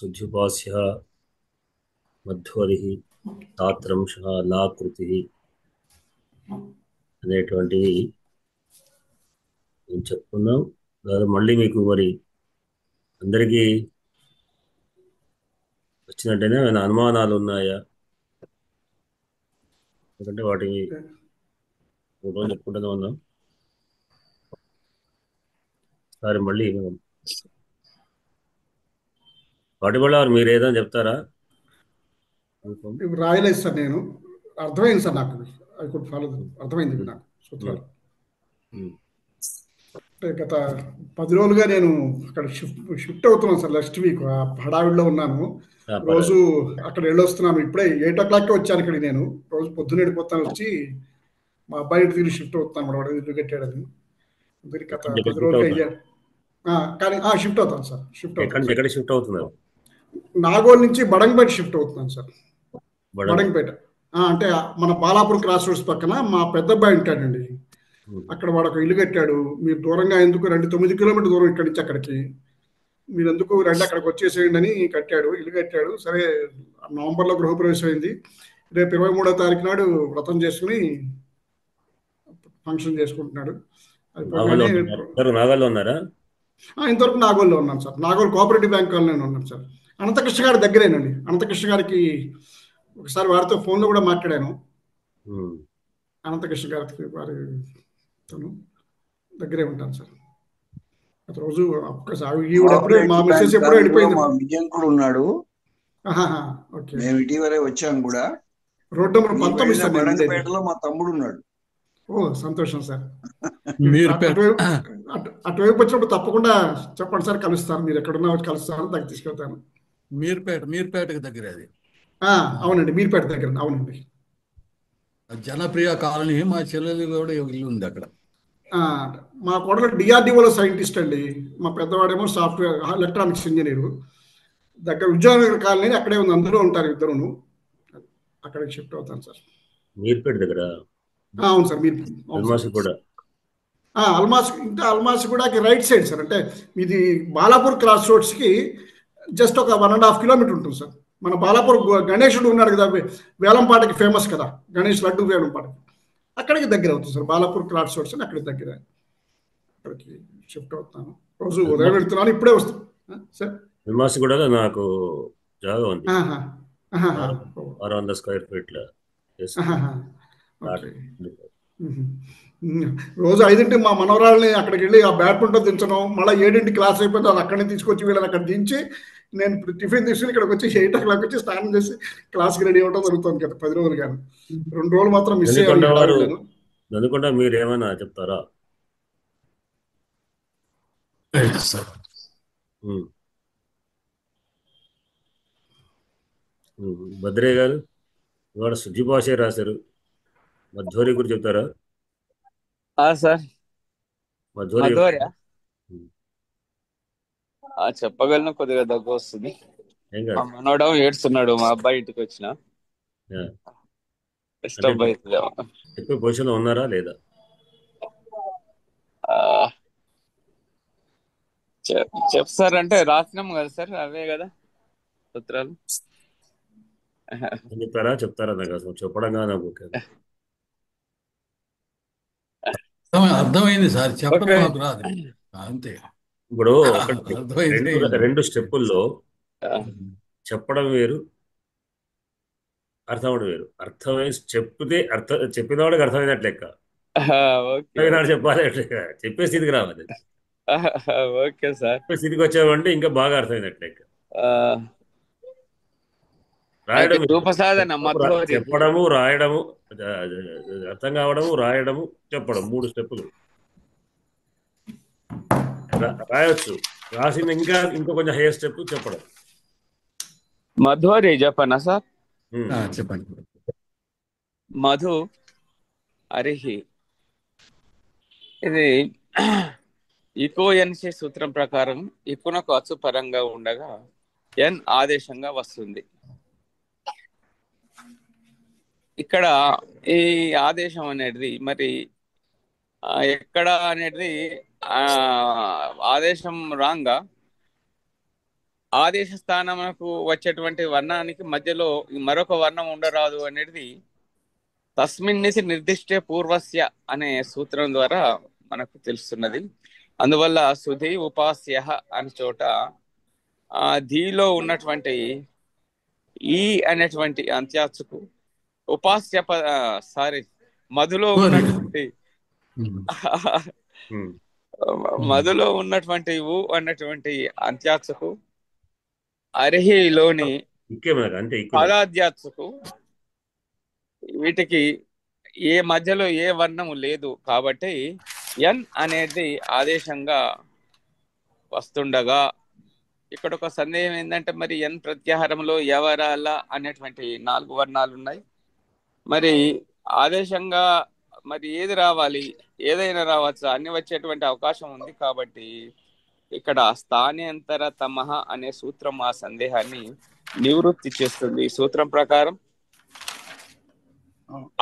శుద్ధ్యుపాస్య మధ్వరి తాత్రంశ లాకృతి అనేటువంటివి నేను చెప్పుకున్నాం. దాని మళ్ళీ మీకు మరి అందరికీ వచ్చినట్టేనే ఏమైనా అనుమానాలు ఉన్నాయా? ఎందుకంటే వాటిని మూడు రోజులు చెప్పుకుంటూనే ఉన్నాం. సరే మళ్ళీ మనం వాటి వల్ల మీరు ఏదైనా చెప్తారా? ఇవి రాయలేదు సార్, నేను అర్థమైంది సార్, నాకు ఐ కుడ్ ఫాలో, అర్థమైంది నాకు సూత్రాలు. అంటే గత 10 రోజులుగా నేను అక్కడ షిఫ్ట్ అవుతున్నాను సార్. నెక్స్ట్ వీక్ హడావిడిలో ఉన్నాను. రోజు అక్కడ వెళ్ళొస్తున్నాను. ఇప్పుడే 8 o'clock వచ్చాను ఇక్కడికి. నేను రోజు పొద్దున్న వెళ్ళిపోతాను, వచ్చి మా అబ్బాయి ఇంటి దగ్గర షిఫ్ట్ అవుతున్నాను. వాడు ఇల్లు కట్టాడని దీనికి గత 10 రోజులుగా అయ్యాను. కానీ షిఫ్ట్ అవుతాను సార్. ఎక్కడ షిఫ్ట్ అవుతున్నారు? నాగోల్ నుంచి బడంగపేట షిఫ్ట్ అవుతున్నాను సార్. బడంగపేట అంటే మన బాలాపూర్ క్రాస్ రోడ్స్ పక్కన మా పెద్ద అబ్బాయి ఉంటాడండి. అక్కడ వాడు ఒక ఇల్లు కట్టాడు. మీరు దూరంగా ఎందుకు రండి, 9 కిలోమీటర్ దూరం ఇక్కడి నుంచి అక్కడికి, మీరు ఎందుకు రండి అక్కడికి వచ్చేసేయండి అని కట్టాడు, ఇల్లు కట్టాడు. సరే, నవంబర్లో గృహప్రవేశం అయింది. రేపు 23వ తారీఖు నాడు వ్రతం చేసుకుని ఫంక్షన్ చేసుకుంటున్నాడు. నాగోల్లో ఉన్నారా? ఇంతవరకు నాగోల్లో ఉన్నాను సార్. నాగోల్ కోఆపరేటివ్ బ్యాంక్ కాలనీలో ఉన్నాను సార్. అనంతకృష్ణ గారి దగ్గరేనండి. అనంతకృష్ణ గారికి ఒకసారి వారితో ఫోన్లో కూడా మాట్లాడాను. అనంతకృష్ణ గారికి వారి దగ్గరే ఉంటాను సార్. రోజు ఒక్కసారి మా మిస్సెస్ ఎప్పుడో వెళ్ళిపోయింది. మా విజయం కూడా ఉన్నాడు. ఓకే, మేము ఇటీవలే వచ్చాం కూడా. రోడ్ నెంబర్ 19 బడంగపేటలో మా తమ్ముడు ఉన్నాడు. ఓ సంతోషం సార్. అటువైపు వచ్చినప్పుడు తప్పకుండా చెప్పండి సార్, కలుస్తాను. మీరు ఎక్కడున్నా వచ్చి కలుస్తాను, దగ్గర తీసుకెళ్తాను. మీర్పేటకి దగ్గర అది. అవునండి, మీర్పేట దగ్గర. అవునండి, జనప్రియ కాలనీ. మా చెల్లెలు కూడా ఇల్లు ఉంది అక్కడ. మా కోడలు డిఆర్డిఓలో సైంటిస్ట్ అండి. మా పెద్దవాడేమో సాఫ్ట్వేర్ ఎలక్ట్రానిక్స్ ఇంజనీరు. దగ్గర ఉద్యోగనగర్ కాలనీ అక్కడే ఉంది. అందులో ఉంటారు ఇద్దరును. అక్కడికి షిఫ్ట్ అవుతాను సార్. మీర్పేట దగ్గర? అవును సార్. మీరు అల్మాసి కూడా రైట్ సైడ్ సార్. అంటే ఇది బాలాపూర్ క్రాస్ రోడ్స్కి జస్ట్ ఒక 1.5 కిలోమీటర్ ఉంటుంది సార్. మన బాలాపూర్ గణేశుడు ఉన్నాడు కదా, వేలంపాటకి ఫేమస్ కదా, గణేష్ లడ్డు వేలంపాటకి, అక్కడికి దగ్గర అవుతుంది సార్. బాలాపూర్ క్రాస్ రోడ్స్ అని అక్కడికి దగ్గర. అక్కడికి షిఫ్ట్ అవుతాను. రోజు ఉదయం వెళ్తున్నాను, ఇప్పుడే వస్తాను సార్. అల్మాసి కూడా నాకు జాగా ఉంది, 600 స్క్వేర్ ఫీట్ల. రోజు 5ంటికి మా మనవరాళ్ళని అక్కడికి వెళ్ళి ఆ బ్యాడ్మింటన్ దించడం, మళ్ళీ 7ంటికి క్లాస్ అయిపోతే అది అక్కడి నుంచి తీసుకొచ్చి వీళ్ళని అక్కడ దించి నేను టిఫిన్ తీసుకుని ఇక్కడికి వచ్చి 8 o'clock వచ్చి స్నానం చేసి క్లాస్కి రెడీ అవ్వడం జరుగుతుంది కదా 10 రోజులు. కానీ 2 రోజులు మాత్రం మిస్ అయ్యాను. అనుకుంటా మీరు ఏమైనా చెప్తారా? భద్రయ్య గారు ఇవాళ శుద్ధిభాషే రాశారు, మధ్వరి గురించి చెప్తారా? సార్, మధ్వరి చెప్పగలను. కొద్దిగా దగ్గు వస్తుంది. మా మనోడు ఏడుస్తున్నాడు. మా అబ్బాయి ఇంటికి వచ్చిన డిస్టర్బ్ అవుతుంది. ఎక్కువ పొజిషన్ లో ఉన్నారా లేదా? సార్ అంటే రాసినాం కదా సార్, అవే కదా సూత్రాలు. చెప్తారా నాకు అసలు చెప్పడం నాకు అర్థమైంది సార్, చెప్పడం నాకు రాదు అంతే. ఇప్పుడు 2 స్టెప్పుల్లో చెప్పడం వేరు, అర్థం అవడం వేరు. అర్థమై చెప్తే చెప్పిన వాడికి అర్థమైనట్లు లెక్క, చెప్పాలి చెప్పే స్థితికి రావాలి. Okay sir. చెప్పే స్థితికి వచ్చామంటే ఇంకా బాగా అర్థమైనట్లు లెక్క. రాయడం, చెప్పడము, రాయడము, అర్థం కావడము, రాయడము, చెప్పడం, 3 స్టెప్పులు. రాయొచ్చు, రాసింది ఇంకా కొంచెం హైయర్ స్టెప్ చెప్పడం. మధురి చెప్పనా సార్? చెప్పండి. మధు అరిహి, ఇది ఇకో ఎన్సీ సూత్రం ప్రకారం ఇకునకు అచ్చు పరంగా ఉండగా ఎన్ ఆదేశంగా వస్తుంది. ఇక్కడ ఈ ఆదేశం అనేది మరి ఎక్కడ అనేది ఆదేశం రాంగా ఆదేశ స్థానమునకు వచ్చేటువంటి వర్ణానికి మధ్యలో మరొక వర్ణం ఉండరాదు అనేది తస్మిన్నిసి నిర్దిష్టే పూర్వస్య అనే సూత్రం ద్వారా మనకు తెలుస్తున్నది. అందువల్ల సుధి ఉపాస్య అనే చోట ధీలో ఉన్నటువంటి ఈ అనేటువంటి అంత్యాత్సుకు ఉపాస్య మధులో ఉన్నటువంటి మధులో ఉన్నటువంటి ఊ అన్నటువంటి అంత్యాత్సుకు అర్హిలోని పదాధ్యాత్సుకు వీటికి ఏ మధ్యలో ఏ వర్ణము లేదు కాబట్టి ఎన్ అనేది ఆదేశంగా వస్తుండగా ఇక్కడ ఒక సందేహం ఏంటంటే మరి ఎన్ ప్రత్యాహారంలో ఎవరాల అనేటువంటి 4 వర్ణాలు ఉన్నాయి. మరి ఆదేశంగా మరి ఏది రావాలి, ఏదైనా రావచ్చు, అన్ని వచ్చేటువంటి అవకాశం ఉంది. కాబట్టి ఇక్కడ స్థానేంతర తమః అనే సూత్రం ఆ సందేహాన్ని నివృత్తి చేస్తుంది. ఈ సూత్రం ప్రకారం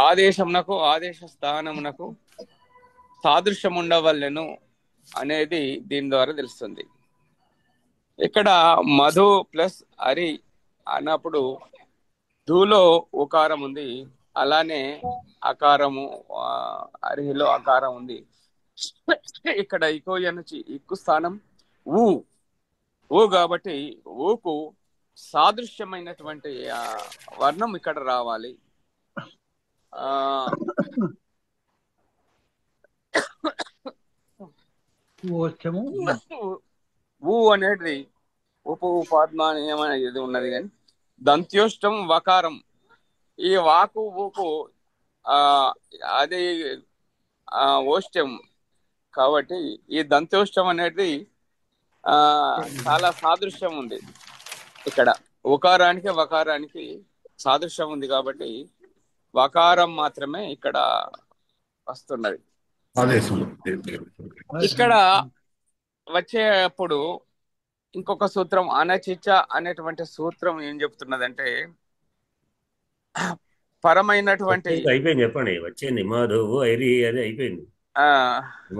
ఆదేశమునకు ఆదేశ స్థానమునకు సాదృశ్యం ఉండవలెను అనేది దీని ద్వారా తెలుస్తుంది. ఇక్కడ మధు ప్లస్ అరి అన్నప్పుడు ధూలో ఉకారం ఉంది, అలానే అకారము అరిహిలో అకారం ఉంది. ఇక్కడ ఇకో నుంచి ఇక్కు స్థానం ఊ కాబట్టి ఊకు సాదృశ్యమైనటువంటి వర్ణం ఇక్కడ రావాలి. ఊ అనేది ఉపాద్మానీయం అనేది ఉన్నది, కానీ దంత్యోష్టం వకారం ఈ వాకు ఊకు అది ఓష్టం కాబట్టి ఈ దంత్యోష్టం అనేది చాలా సాదృశ్యం ఉంది. ఇక్కడ ఉకారానికి వకారానికి సాదృశ్యం ఉంది కాబట్టి వకారం మాత్రమే ఇక్కడ వస్తున్నది. ఇక్కడ వచ్చేప్పుడు ఇంకొక సూత్రం అనచిచ అనేటువంటి సూత్రం ఏం చెప్తున్నదంటే పరమైనటువంటి అయిపోయింది. చెప్పండి, వచ్చింది మధువు ఐరి అది అయిపోయింది.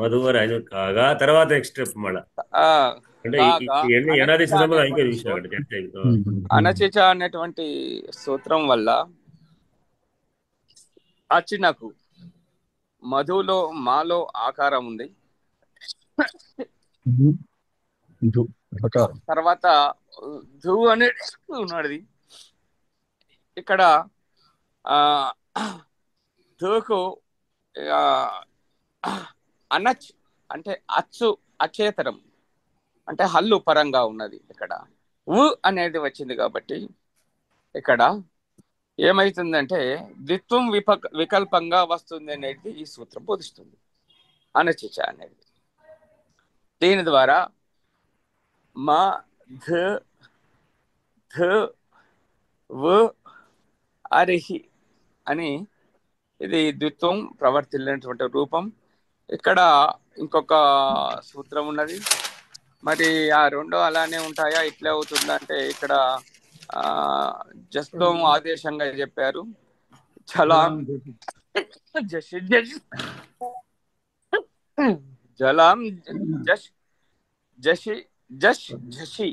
మధువు ఆయన కాగా తర్వాత నెక్స్ట్ స్టెప్ మళ్ళా అనచిచ అనేటువంటి సూత్రం వల్ల అచినకు మధులో మాలో ఆకారం ఉంది, తర్వాత ధు అనేది ఉన్నది. ఇక్కడ ధుకు అనచ్ అంటే అచ్చు అచేతరం అంటే హల్లు పరంగా ఉన్నది. ఇక్కడ ఉ అనేది వచ్చింది కాబట్టి ఇక్కడ ఏమైతుందంటే ద్విత్వం వికల్పంగా వస్తుంది అనేది ఈ సూత్రం బోధిస్తుంది. అనచిచ అనేది దీని ద్వారా మా ధ వ అరిహి అని ఇది ద్విత్వం ప్రవర్తిల్లినటువంటి రూపం. ఇక్కడ ఇంకొక సూత్రం ఉన్నది, మరి ఆ రెండు అలానే ఉంటాయా, ఇట్లే అవుతుందంటే ఇక్కడ జస్త్వం ఆదేశంగా చెప్పారు. జలాం జలాం జషి జషి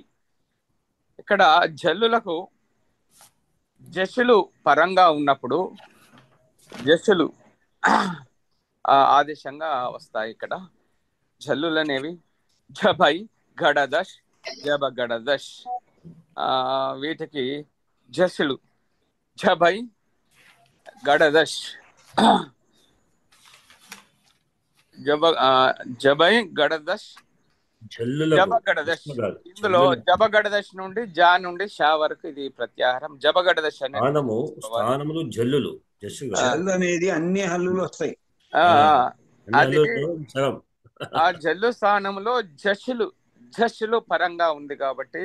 ఇక్కడ జల్లులకు జస్సులు పరంగా ఉన్నప్పుడు జస్సులు ఆదేశంగా వస్తాయి. ఇక్కడ జల్లులు అనేవి జబై గడదష్ జబ గడదష్ వీటికి జస్సులు జబై గడదష్ జబై గడదష్ జబగడదష్. ఇందులో జబగడదష్ నుండి జా నుండి షా వరకు ఇది ప్రత్యాహారం. జబగడదష్ అనేది జల్లులు అనేది అన్ని హల్లులు వస్తాయి. అది ఆ జల్లు స్థానంలో జస్సులు పరంగా ఉంది కాబట్టి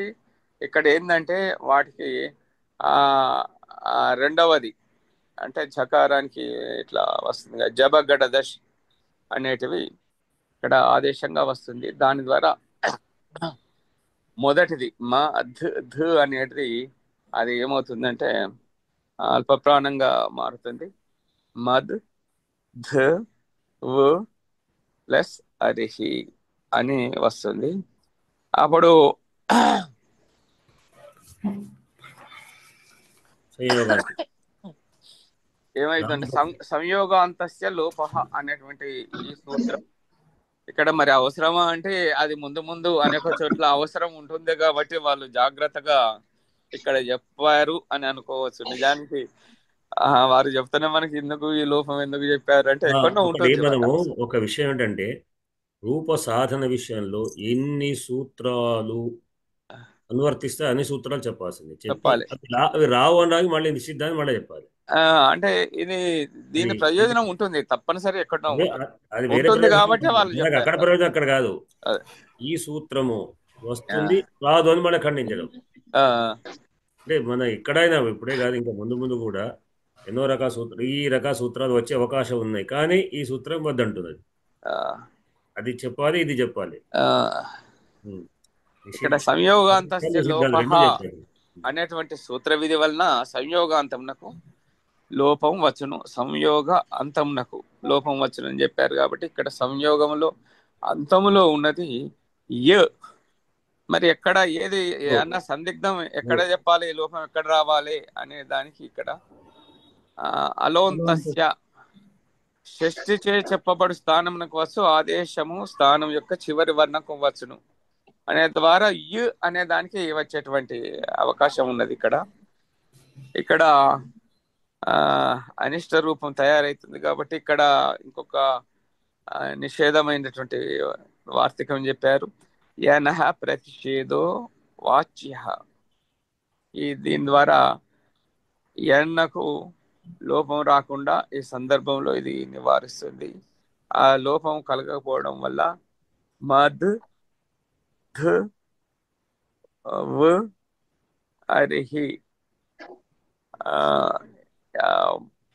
ఇక్కడ ఏంటంటే వాటికి రెండవది అంటే చకారానికి ఇట్లా వస్తుంది. జబగడదష్ అనేటివి ఇక్కడ ఆదేశంగా వస్తుంది. దాని ద్వారా మొదటిది మా ధ అనేటిది అది ఏమవుతుందంటే అల్పప్రాణంగా మారుతుంది. మద్ ధ వ ప్లస్ అరిహి అని వస్తుంది. అప్పుడు సంయోగాంతం ఏమైందంటే సంయోగాంతస్య లోప అనేటువంటి ఈ సూత్రం ఇక్కడ మరి అవసరమా అంటే అది ముందు ముందు అనేక చోట్ల అవసరం ఉంటుంది కాబట్టి వాళ్ళు జాగ్రత్తగా ఇక్కడ చెప్పారు అని అనుకోవచ్చు. నిజానికి వారు చెప్తేనే మనకి ఎందుకు ఈ లోపం ఎందుకు చెప్పారు అంటే ఎక్కడో ఒకటి ఉంటుంది మనము మనకు. ఒక విషయం ఏంటంటే రూప సాధన విషయంలో ఎన్ని సూత్రాలు అనువర్తిస్తే అన్ని సూత్రాలు చెప్పాల్సింది. చెప్పి చెప్పాలి. అవి రావు అనడానికి మళ్ళీ నిషిద్ధాన్ని మళ్ళీ చెప్పాలి. అంటే దీని అది ప్రయోజనం ఉంటుంది తప్పనిసరి ఎక్కడో అదే ఉంటుంది అది వేరే ఉంటుంది ప్రయోజనం కాబట్టి వాళ్ళు మనకి అక్కడ చెప్పారు. ప్రయోజనం అక్కడ కాదు. అదే. ఈ సూత్రము వస్తుంది రాదు అని మళ్ళీ ఖండించడం. ఆ, అంటే మన ఎక్కడైనా ఇప్పుడే కాదు ఇంకా ముందు ముందు కూడా ఎన్నో రకాల ఈ రకాల సూత్రాలు వచ్చే అవకాశం ఉన్నాయి. కానీ ఈ సూత్రం వద్దంటున్నది. ఆ, అది చెప్పాలి ఇది చెప్పాలి. ఆ. ఉం. ఇక్కడ సంయోగాంతస్య లోప రెండు చెప్పారు. అనేటువంటి సూత్ర విధి వలన సంయోగాంతమునకు లోపం వచ్చును, సంయోగ అంతమునకు లోపం వచ్చును అని చెప్పారు. కాబట్టి ఇక్కడ సంయోగములో అంతములో ఉన్నది య. మరి ఎక్కడ ఏది అన్న సందిగ్ధం ఎక్కడ చెప్పాలి, లోపం ఎక్కడ రావాలి అనే దానికి ఇక్కడ అలోంతస్య షష్ఠి చే చెప్పబడు స్థానమునకు వచ్చు ఆదేశము స్థానం యొక్క చివరి వర్ణకు వచ్చును అనే ద్వారా యు అనే దానికి వచ్చేటువంటి అవకాశం ఉన్నది. ఇక్కడ అనిష్ట రూపం తయారైతుంది కాబట్టి ఇక్కడ ఇంకొక నిషేధమైనటువంటి వార్తికం చెప్పారు. యనః ప్రతిషేధో వాచ్య. దీని ద్వారా ఎన్నకు లోపం రాకుండా ఈ సందర్భంలో ఇది నివారిస్తుంది. ఆ లోపం కలగకపోవడం వల్ల మద్ ధ వ అరిహి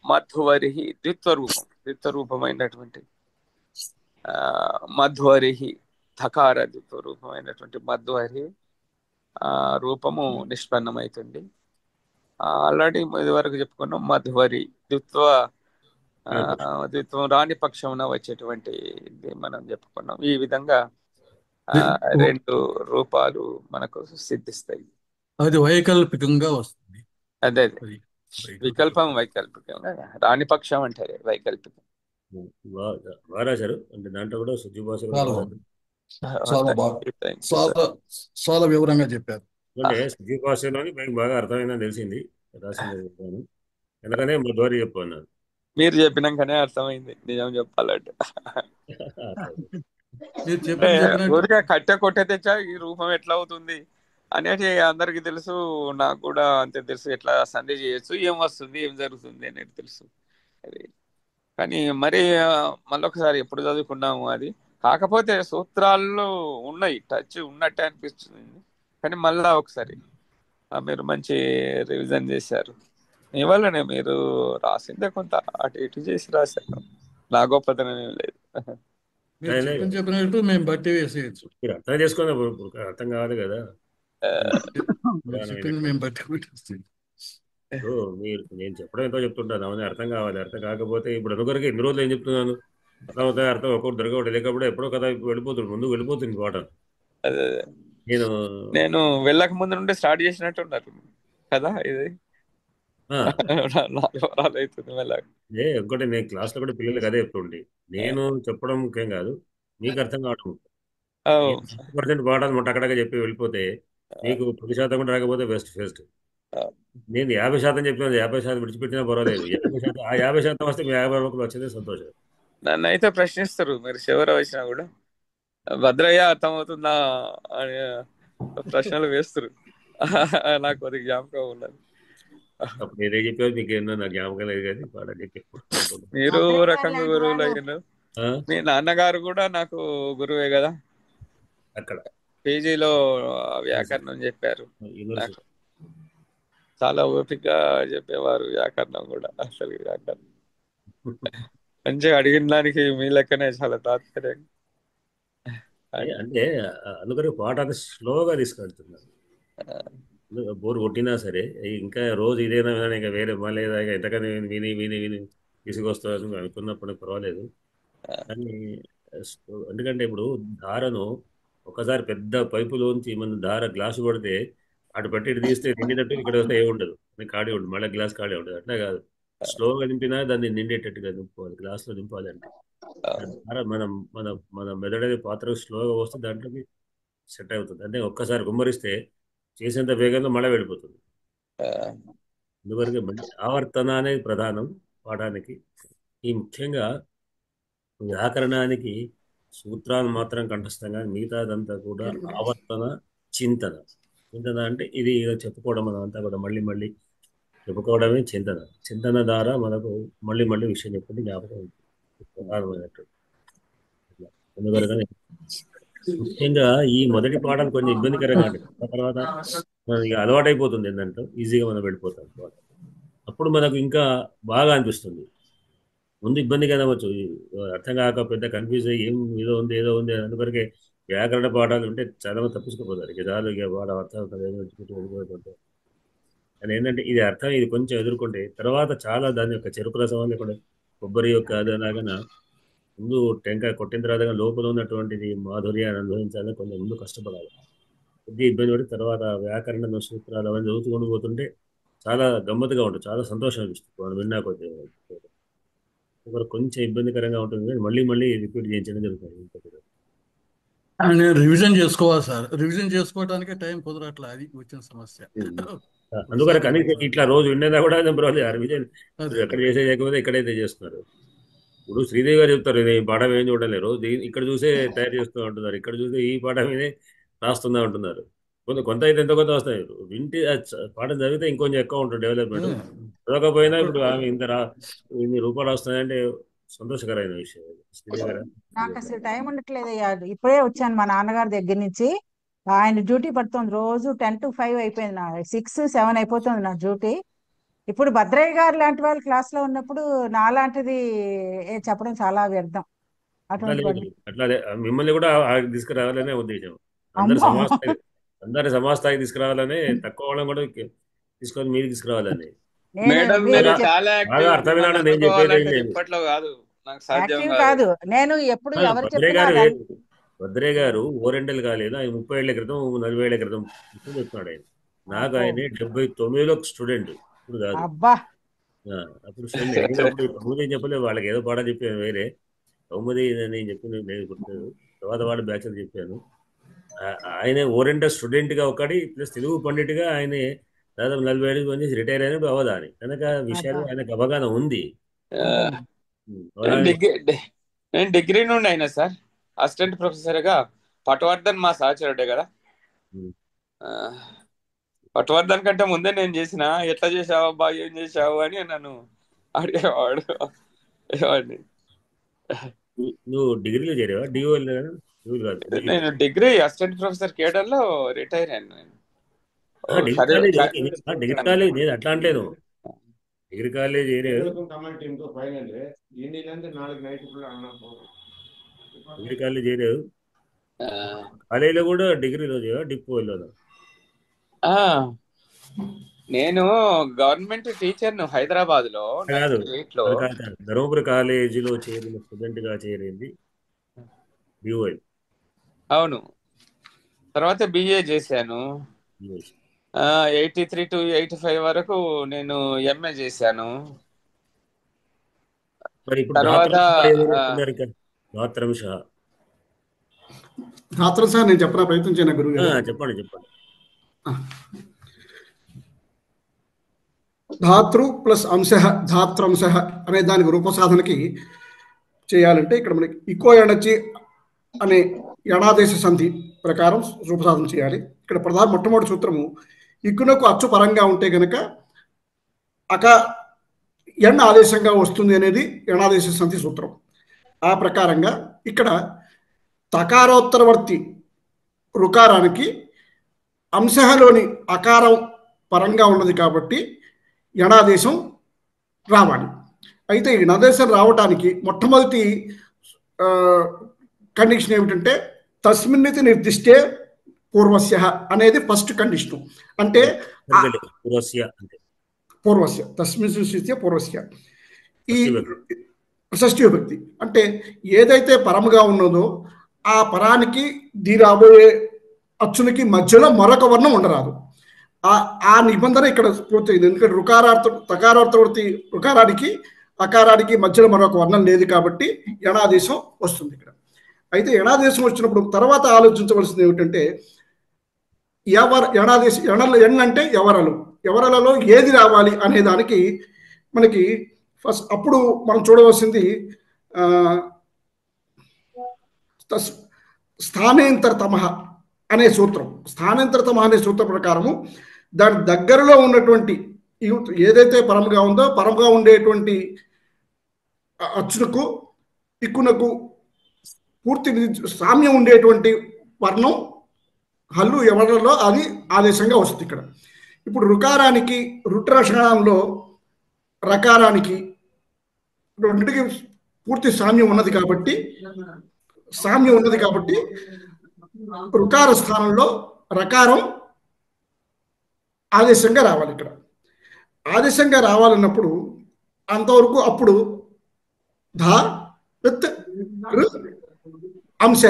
మధ్వరిహి ద్విత్వరూపమైనటువంటి మధ్వరిహి థకార ద్విత్వరూపమైనటువంటి మధ్వరి రూపము నిష్పన్నమవుతుంది. ఆల్రెడీ ఇది వరకు చెప్పుకున్నాం మధ్వరి ద్విత్వం రాని పక్షమున వచ్చేటువంటి మనం చెప్పుకున్నాం. ఈ విధంగా రెండు రూపాలు మనకు సిద్ధిస్తాయి. అది వైకల్పికంగా వస్తుంది. అదే వికల్పం వైకల్పికంగా రాని పక్షం అంటారు వైకల్పికం. రాశారు అంటే దాంట్లో కూడా శుద్ధి భాష చాలా బాగా చాలా వివరంగా చెప్పారు. అంటే శుద్ధి భాషలోని మీకు బాగా అర్థమైందని తెలిసింది రాసింది. ఎందుకనే ద్వారా చెప్పన్నారు. మీరు చెప్పినాకనే అర్థమైంది నిజం చెప్పాలంటే. ఊరికే కట్టె కొట్టే తెచ్చా ఈ రూపం ఎట్లా అవుతుంది అనేది అందరికి తెలుసు, నాకు కూడా అంతే తెలుసు. ఎట్లా సంధి చేయొచ్చు, ఏం వస్తుంది, ఏం జరుగుతుంది అనేది తెలుసు. అది కానీ మరి మళ్ళొకసారి ఎప్పుడు చదువుకున్నాము అది. కాకపోతే సూత్రాల్లో ఉన్నాయి, టచ్ ఉన్నట్టే అనిపిస్తుంది. కానీ మళ్ళా ఒకసారి మీరు మంచి రివిజన్ చేశారు. మీ వల్లనే మీరు రాసిందే కొంత అటు ఇటు చేసి రాశారు. నా గొప్పతనం ఏం లేదు. చెప్పినట్టు మేము బట్టి వేసేయచ్చు. మీరు అర్థం చేసుకున్న అర్థం కాదు కదా. మేము బట్టి మీరు నేను చెప్పడం ఎంతో చెప్తుంటాను అవన్నీ అర్థం కావాలి. అర్థం కాకపోతే ఇప్పుడు అనుకోరికి ఎన్ని రోజులు ఏం చెప్తున్నాను అర్థం అవుతాయి, అర్థం ఒక్కొక్కటి దొరకబడి లేకపోతే ఎప్పుడో కదా వెళ్ళిపోతుంది, ముందుకు వెళ్ళిపోతుంది పాట. నేను వెళ్ళక ముందు నుండి స్టార్ట్ చేసినట్టు ఉన్నారు కదా. ఇది ఇంకోటి నేను క్లాస్ లో కూడా పిల్లలకి అదే చెప్తుండే, నేను చెప్పడం ముఖ్యం కాదు, మీకు అర్థం కావడం. 50% పాఠాలు మొట్టక్కడగా చెప్పి వెళ్ళిపోతే మీకు 10% కూడా రాకపోతే బెస్ట్. నేను 50% చెప్పిన 50% విడిచిపెట్టినా పర్వాలేదు. 50% ఆ 50% వస్తే మీ 50 రూపాయలు వచ్చింది సంతోషం. నన్ను అయితే ప్రశ్నిస్తారు మీరు చివర వచ్చినా కూడా, భద్రయ్య అర్థమవుతుందా అని ప్రశ్నలు వేస్తారు. నాకు కొద్దిగా జ్ఞాపకం ఉన్నది. అప్పుడు నేనే చెప్పాను మీకు ఏమన్నా నాకు జ్ఞాపకం లేదు కానీ పాడని మీరు రకంగా గురువులు అయినారు. మీ నాన్నగారు కూడా నాకు గురువే కదా. అక్కడ పీజీలో వ్యాకరణం చెప్పారు. నాకు చాలా ఓపికగా చెప్పేవారు వ్యాకరణం కూడా. అసలు వ్యాకరణం మంచిగా అడిగిన దానికి మీ లెక్కనే చాలా తాత్పర్యం. అంటే అందుకని పాట అంత స్లోగా తీసుకెళ్తున్నారు. బోర్ కొట్టినా సరే ఇంకా రోజు ఇదేనా ఇంకా వేరే మళ్ళీ ఎంతకని విని విని విని తీసుకొస్తారు అనుకున్నప్పుడు పర్వాలేదు. కానీ ఎందుకంటే ఇప్పుడు ధారను ఒకసారి పెద్ద పైపులోంచి మన ధార గ్లాసు పడితే అటు పెట్టి ఇటు తీస్తే నిండినట్టు ఇక్కడ వస్తే ఏముండదు, ఖాళీ ఉండదు, మళ్ళీ గ్లాస్ ఖాళీ ఉండదు. అట్లా కాదు, స్లోగా నింపినా దాన్ని నిండేటట్టుగా నింపుకోవాలి, గ్లాస్లో నింపాలి అంటే. దాని ద్వారా మనం మన మన మెదడు పాత్ర స్లోగా వస్తే దాంట్లోకి సెట్ అవుతుంది. అంటే ఒక్కసారి గుమ్మరిస్తే చేసేంత వేగంగా మళ్ళీ వెళ్ళిపోతుంది. అందువరకు ఆవర్తన అనేది ప్రధానం పాఠానికి. ఈ ముఖ్యంగా వ్యాకరణానికి సూత్రాలు మాత్రం కంఠస్థం, కానీ మిగతాదంతా కూడా ఆవర్తన, చింతన. చింతన అంటే ఇది చెప్పుకోవడం, మనం అంతా కూడా మళ్ళీ మళ్ళీ చెప్పుకోవడమే చింతన. చింతన ద్వారా మనకు మళ్ళీ మళ్ళీ విషయం చెప్పుకుంటే జ్ఞాపకం ప్రధానమైనట్టు. అందువల్ల ముఖ్యంగా ఈ మొదటి పాఠాలు కొంచెం ఇబ్బందికరంగా ఉంటుంది. తర్వాత మనకి అలవాటు అయిపోతుంది, ఏంటంటే ఈజీగా మనం వెళ్ళిపోతాం. అప్పుడు మనకు ఇంకా బాగా అనిపిస్తుంది. ముందు ఇబ్బందిగా అవ్వచ్చు, అర్థం కాక పెద్ద కన్ఫ్యూజ్ అయ్యి ఏదో ఉంది అందువరకే వ్యాకరణ పాఠాలు ఉంటే చాలా మంది తప్పించుకుపోతారు. ఇక చాలు, ఇక వాడు అర్థం వెళ్ళిపోతుంటారు. అని ఏంటంటే ఇది అర్థం, ఇది కొంచెం ఎదుర్కొంటే తర్వాత చాలా దాని యొక్క చెరుకు రసం లేకుండా కొబ్బరి యొక్క అదేలాగా ముందు టెంకాయ కొట్టిన తర్వాత లోపల ఉన్నటువంటిది మాధుర్యాన్ని అనుభవించాలని కొంచెం ముందు కష్టపడాలి. కొద్దిగా ఇబ్బంది పడి తర్వాత వ్యాకరణ సూత్రాలు అవన్నీ చదువుతూ పోతుంటే చాలా గమ్మత్తుగా ఉంటుంది, చాలా సంతోషం అనిపిస్తుంది మనం విన్నా కొద్దిగా. కొంచెం ఇబ్బందికరంగా ఉంటుంది, కానీ మళ్ళీ మళ్ళీ రిపీట్ చేయించడం జరుగుతుంది. నేను రివిజన్ చేసుకోవాలి సార్, రివిజన్ చేసుకోవడానికే టైం కుదరట్లా, అది వచ్చిన సమస్య. అందుకని కనీసం ఇట్లా రోజు వినేదా కూడా రివిజన్ ఎక్కడ చేయకపోతే ఇక్కడైతే చేస్తున్నారు. ఇప్పుడు శ్రీదేవి గారు చెప్తారు, ఈ పాఠం ఏం చూడలేదు, రోజు ఇక్కడ చూసే తయారు చేస్తూ ఉంటున్నారు, ఇక్కడ చూసే ఈ పాఠం మీదే రాస్తుందా ఉంటున్నారు. కొంత అయితే ఎంత కొంత వస్తాయి, వింటే పాఠం చదివితే ఇంకొంచెం ఎక్కువ ఉంటుంది డెవలప్మెంట్. చదవకపోయినా ఇప్పుడు ఆమె ఇన్ని రూపాయలు వస్తాయంటే సంతోషకరమైన విషయం. నాకు అసలు టైం ఉండట్లేదు. ఇప్పుడే వచ్చాను మా నాన్నగారి దగ్గర నుంచి. ఆయన డ్యూటీ పడుతుంది రోజు 10 to 5 అయిపోయింది, నా 6, 7 అయిపోతుంది నా డ్యూటీ. ఇప్పుడు భద్రయ్య గారు లాంటి వాళ్ళు క్లాస్ లో ఉన్నప్పుడు నాలాంటిది చెప్పడం చాలా వ్యర్థం. అట్లాగే మిమ్మల్ని కూడా తీసుకురావాలనే ఉద్దేశం. అందరి సమాజ స్థాయికి తీసుకురావాలని, తక్కువ వాళ్ళని కూడా తీసుకొని మీరు తీసుకురావాలని. అర్థమైనా నేను చెప్పేది కాదు, నేను ఎప్పుడు ఎవరు భద్రయ్య గారు ఓరెంటల్ కాలేదు, ఆయన 30 ఏళ్ల క్రితం 40 ఏళ్ల క్రితం చెప్తున్నాడు ఆయన. నాకు ఆయన 79లో స్టూడెంట్, ఇప్పుడు కాదు. అప్పుడు స్టూడెంట్ చెప్పలేదు, వాళ్ళకి ఏదో పాఠం చెప్పాను వేరే 9 నేను చెప్పింది నేను గుర్తులేదు. తర్వాత వాడు బ్యాచ్లు చెప్పాను. ఆయన ఓరెంటల్ స్టూడెంట్గా ఒకటి ప్లస్ తెలుగు పండిట్గా ఆయన దాదాపు 40 ఏళ్ళు పనిచేసి రిటైర్ అయినప్పుడు అవధాని కనుక విషయాలు ఆయనకు అవగాహన ఉంది. నేను డిగ్రీ నుండి అయినా సార్, అసిస్టెంట్ ప్రొఫెసర్ గా. పటవర్ధన్ మా సహచరుడే కదా, పటవర్ధన్ కంటే ముందే నేను చేసిన. ఎట్లా చేసావా బా, ఏం చేసావు అని నన్ను అడిగేవాడు. నువ్వు డిగ్రీలో చేరావా? నేను డిగ్రీ అసిస్టెంట్ ప్రొఫెసర్ కేడర్ లో రిటైర్ అయ్యాను. నేను డిగ్రీ కాలేజ్ నేను అట్లా అంటలేను, డిగ్రీ కాలేజ్ డిగ్రీ కాలేజ్ చేయలేదు. కాలేజీలో కూడా డిగ్రీలో డిప్లోలో. నేను గవర్నమెంట్ టీచర్ హైదరాబాద్ లో ధర్మపురి కాలేజీలో చేరిన స్టూడెంట్ గా చేరింది డిఓఐ. అవును, తర్వాత బిఏ చేశాను. 83 to 85 వరకు నేను ఎంఏ చేశాను. తర్వాత నేను చెప్పిన ప్రయత్నం చేయను గురువు. చెప్పండి. ధాతృ ప్లస్ అంశ, ధాత్రంశ అనే దానికి రూపసాధనకి చేయాలంటే ఇక్కడ మనకి ఇకో ఎనర్జీ అనే యణాదేశ సంధి ప్రకారం రూపసాధన చేయాలి. ఇక్కడ ప్రధాన మొట్టమొదటి సూత్రము ఇక్కునకు అచ్చు పరంగా ఉంటే కనుక ఎన్ ఆదేశంగా వస్తుంది అనేది యణాదేశ సంధి సూత్రం. ఆ ప్రకారంగా ఇక్కడ తకారోత్తరవర్తి రుకారానికి అంశలోని అకారం పరంగా ఉన్నది కాబట్టి యణాదేశం రావాలి. అయితే ఈ యణాదేశం రావడానికి మొట్టమొదటి కండిషన్ ఏమిటంటే తస్మిన్నితి నిర్దిష్టే పూర్వస్య అనేది ఫస్ట్ కండిషన్. అంటే పూర్వస్య, తస్మిన్ నిర్దిష్టే పూర్వస్య, ఈ షష్ఠీ విభక్తి అంటే ఏదైతే పరముగా ఉన్నదో ఆ పరానికి రాబోయే అచ్చులకి మధ్యలో మరొక వర్ణం ఉండరాదు. ఆ నిబంధన ఇక్కడ పూర్తయింది. ఎందుకంటే తకారార్థవర్తి రుకారానికి అకారానికి మధ్యలో మరొక వర్ణం లేదు కాబట్టి యణాదేశం వస్తుంది ఇక్కడ. అయితే యణాదేశం వచ్చినప్పుడు తర్వాత ఆలోచించవలసింది ఏమిటంటే యణాదేశం ఎన్ అంటే ఎవరలలో ఏది రావాలి అనే దానికి మనకి ఫస్ట్ అప్పుడు మనం చూడవలసింది స్థానేంతరతమ అనే సూత్రం. స్థానేంతరతమ అనే సూత్రం ప్రకారము దాని దగ్గరలో ఉన్నటువంటి ఏదైతే పరముగా ఉందో పరముగా ఉండేటువంటి అచ్చునకు ఇక్కునకు పూర్తి సామ్యం ఉండేటువంటి వర్ణం హల్లు ఎవరిలో అది ఆదేశంగా వస్తుంది ఇక్కడ. ఇప్పుడు రుకారానికి రుట్రషణంలో రకారానికి రెండింటికి పూర్తి సామ్యం ఉన్నది కాబట్టి రుకార స్థానంలో రకారం ఆదేశంగా రావాలి. ఇక్కడ ఆదేశంగా రావాలన్నప్పుడు అంతవరకు అప్పుడు ధ విత్ అంశ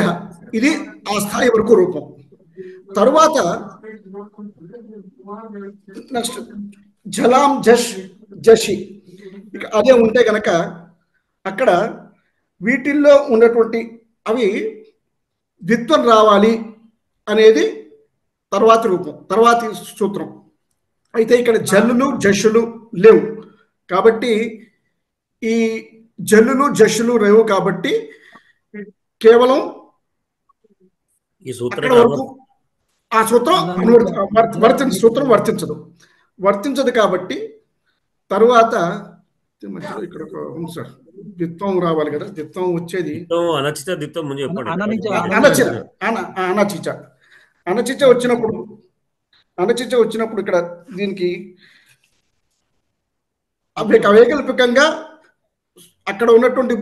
ఇది ఆ స్థాయి వరకు రూపం. తరువాత నెక్స్ట్ జలాం జషి ఇక అదే ఉంటే గనక అక్కడ వీటిల్లో ఉన్నటువంటి అవి ద్విత్వం రావాలి అనేది తర్వాతి రూపం, తర్వాతి సూత్రం. అయితే ఇక్కడ జల్లులు జషులు లేవు కాబట్టి ఈ జల్లులు జషులు లేవు కాబట్టి కేవలం ఈ సూత్రం వరకు ఆ సూత్రం వర్తించదు కాబట్టి తరువాత ఇక్కడ ఉంది సార్, ద్విత్వం రావాలి కదా. ద్విత్వం వచ్చేది అనచిత ద్విత్వం ముందు చెప్పండి. అనచిత వచ్చినప్పుడు ఇక్కడ దీనికి అవైకల్పికంగా అక్కడ ఉన్నటువంటి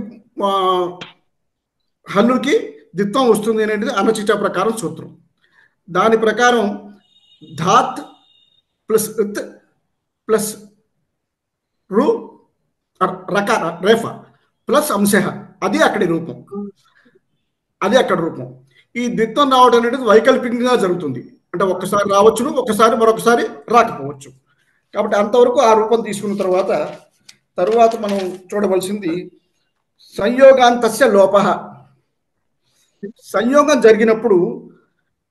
హల్లుకి ద్విత్వం వస్తుంది అనేది అనచిత ప్రకారం సూత్రం. దాని ప్రకారం ధాత్ ప్లస్ ప్లస్ రు రకార రేఫ ప్లస్ అంశ అది అక్కడి రూపం, అక్కడ రూపం. ఈ ద్విత్వం రావడం అనేది వైకల్పికంగా జరుగుతుంది. అంటే ఒక్కసారి రావచ్చును, మరొకసారి రాకపోవచ్చు. కాబట్టి అంతవరకు ఆ రూపం తీసుకున్న తరువాత మనం చూడవలసింది సంయోగాంతస్య లోప. సంయోగం జరిగినప్పుడు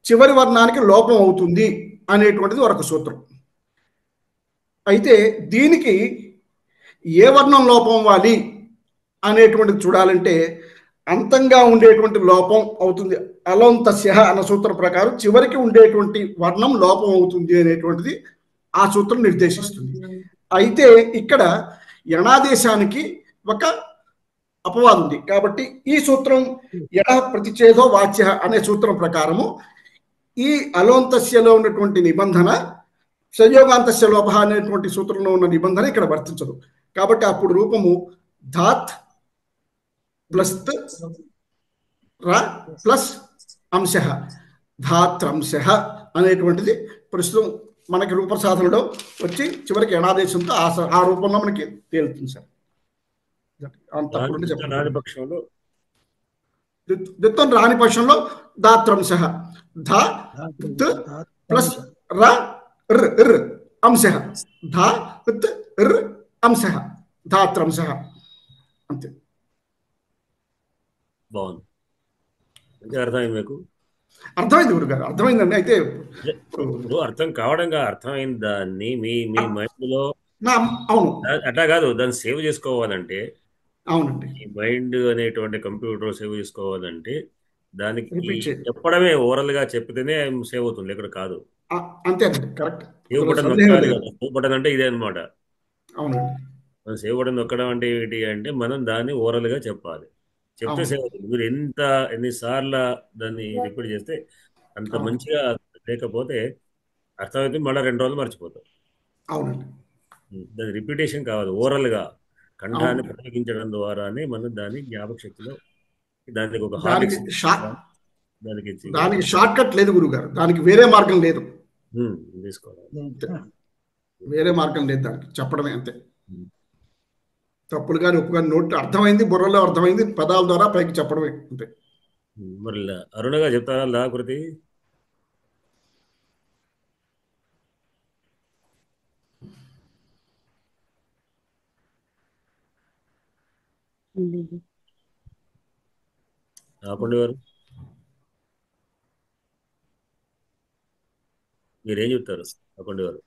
చివరి వర్ణానికి లోపం అవుతుంది అనేటువంటిది ఒక సూత్రం. అయితే దీనికి ఏ వర్ణం లోపం అవ్వాలి అనేటువంటిది చూడాలంటే అంతంగా ఉండేటువంటి లోపం అవుతుంది. అలోంతస్య అన్న సూత్రం ప్రకారం చివరికి ఉండేటువంటి వర్ణం లోపం అవుతుంది అనేటువంటిది ఆ సూత్రం నిర్దేశిస్తుంది. అయితే ఇక్కడ యణాదేశానికి ఒక అపవాదం ఉంది కాబట్టి ఈ సూత్రం యణ ప్రతిచేదో వాచ్య అనే సూత్రం ప్రకారము ఈ అలోంతస్యలో ఉన్నటువంటి నిబంధన సంయోగాంతస్య లోప అనేటువంటి సూత్రంలో ఉన్న నిబంధన ఇక్కడ వర్తించదు. కాబట్టి అప్పుడు రూపము ధాత్ ప్లస్ ప్లస్ అంశ ధాత్రంశ అనేటువంటిది ప్రస్తుతం మనకి రూప సాధనలో వచ్చి చివరికి యణాదేశంతో ఆ రూపంలో మనకి తేలుతుంది సార్. ద్విత్వం రాని పక్షంలో ధాత్రంశ ధ ప్లస్ అంశ ధ అంశ ధాత్రంశ అంతే. బాగుంది, అర్థమైంది మీకు? అర్థమైంది గురుగారు, అర్థమైందండి. అయితే అర్థం కావడంగా అర్థమైంది దాన్ని మీ మైండ్ లో. అవును, అట్లా కాదు, దాన్ని సేవ్ చేసుకోవాలంటే అవునండి, ఈ మైండ్ అనేటువంటి కంప్యూటర్ సేవ్ చేసుకోవాలంటే దానికి చెప్పడమే, ఓరల్ గా చెప్తేనే సేవ్ అవుతుంది, ఇక్కడ కాదు. అంతేనండి, కరెక్ట్. సేవ్ బటన్ నొక్కాలి కదా, సేవ్ బటన్ అంటే ఇదే అనమాట. అవునండి, మనం సేవ్ బటన్ నొక్కడం అంటే ఏంటి అంటే మనం దాన్ని ఓరల్ గా చెప్పాలి, చెప్తే సేవ్ అవుతుంది. మీరు ఎన్నిసార్లు దాన్ని రిపీట్ చేస్తే అంత మంచిగా, లేకపోతే అర్థమైతే మళ్ళీ 2 రోజులు మర్చిపోతాం. అవునండి, దాని రిపీటేషన్ కావాలి, ఓరల్ గా కంఠాన్ని ప్రయోగించడం ద్వారానే మనం దాని జ్ఞాపక శక్తిలో దానికి ఒక దానికి షార్ట్ కట్ లేదు గురుగారు, దానికి వేరే మార్గం లేదు, తీసుకోవాలి, వేరే మార్గం లేదు, దానికి చెప్పడమే అంతే. తప్పులు కానీ ఒప్పు కానీ నోట్ అర్థమైంది, బుర్రలో అర్థమైంది, పదాల ద్వారా పైకి చెప్పడమే అంతే. మరి అరుణగా చెప్తారా లాకృతి? ఆపండి వారు, మీరేం చెప్తారు? ఆపండి వారు.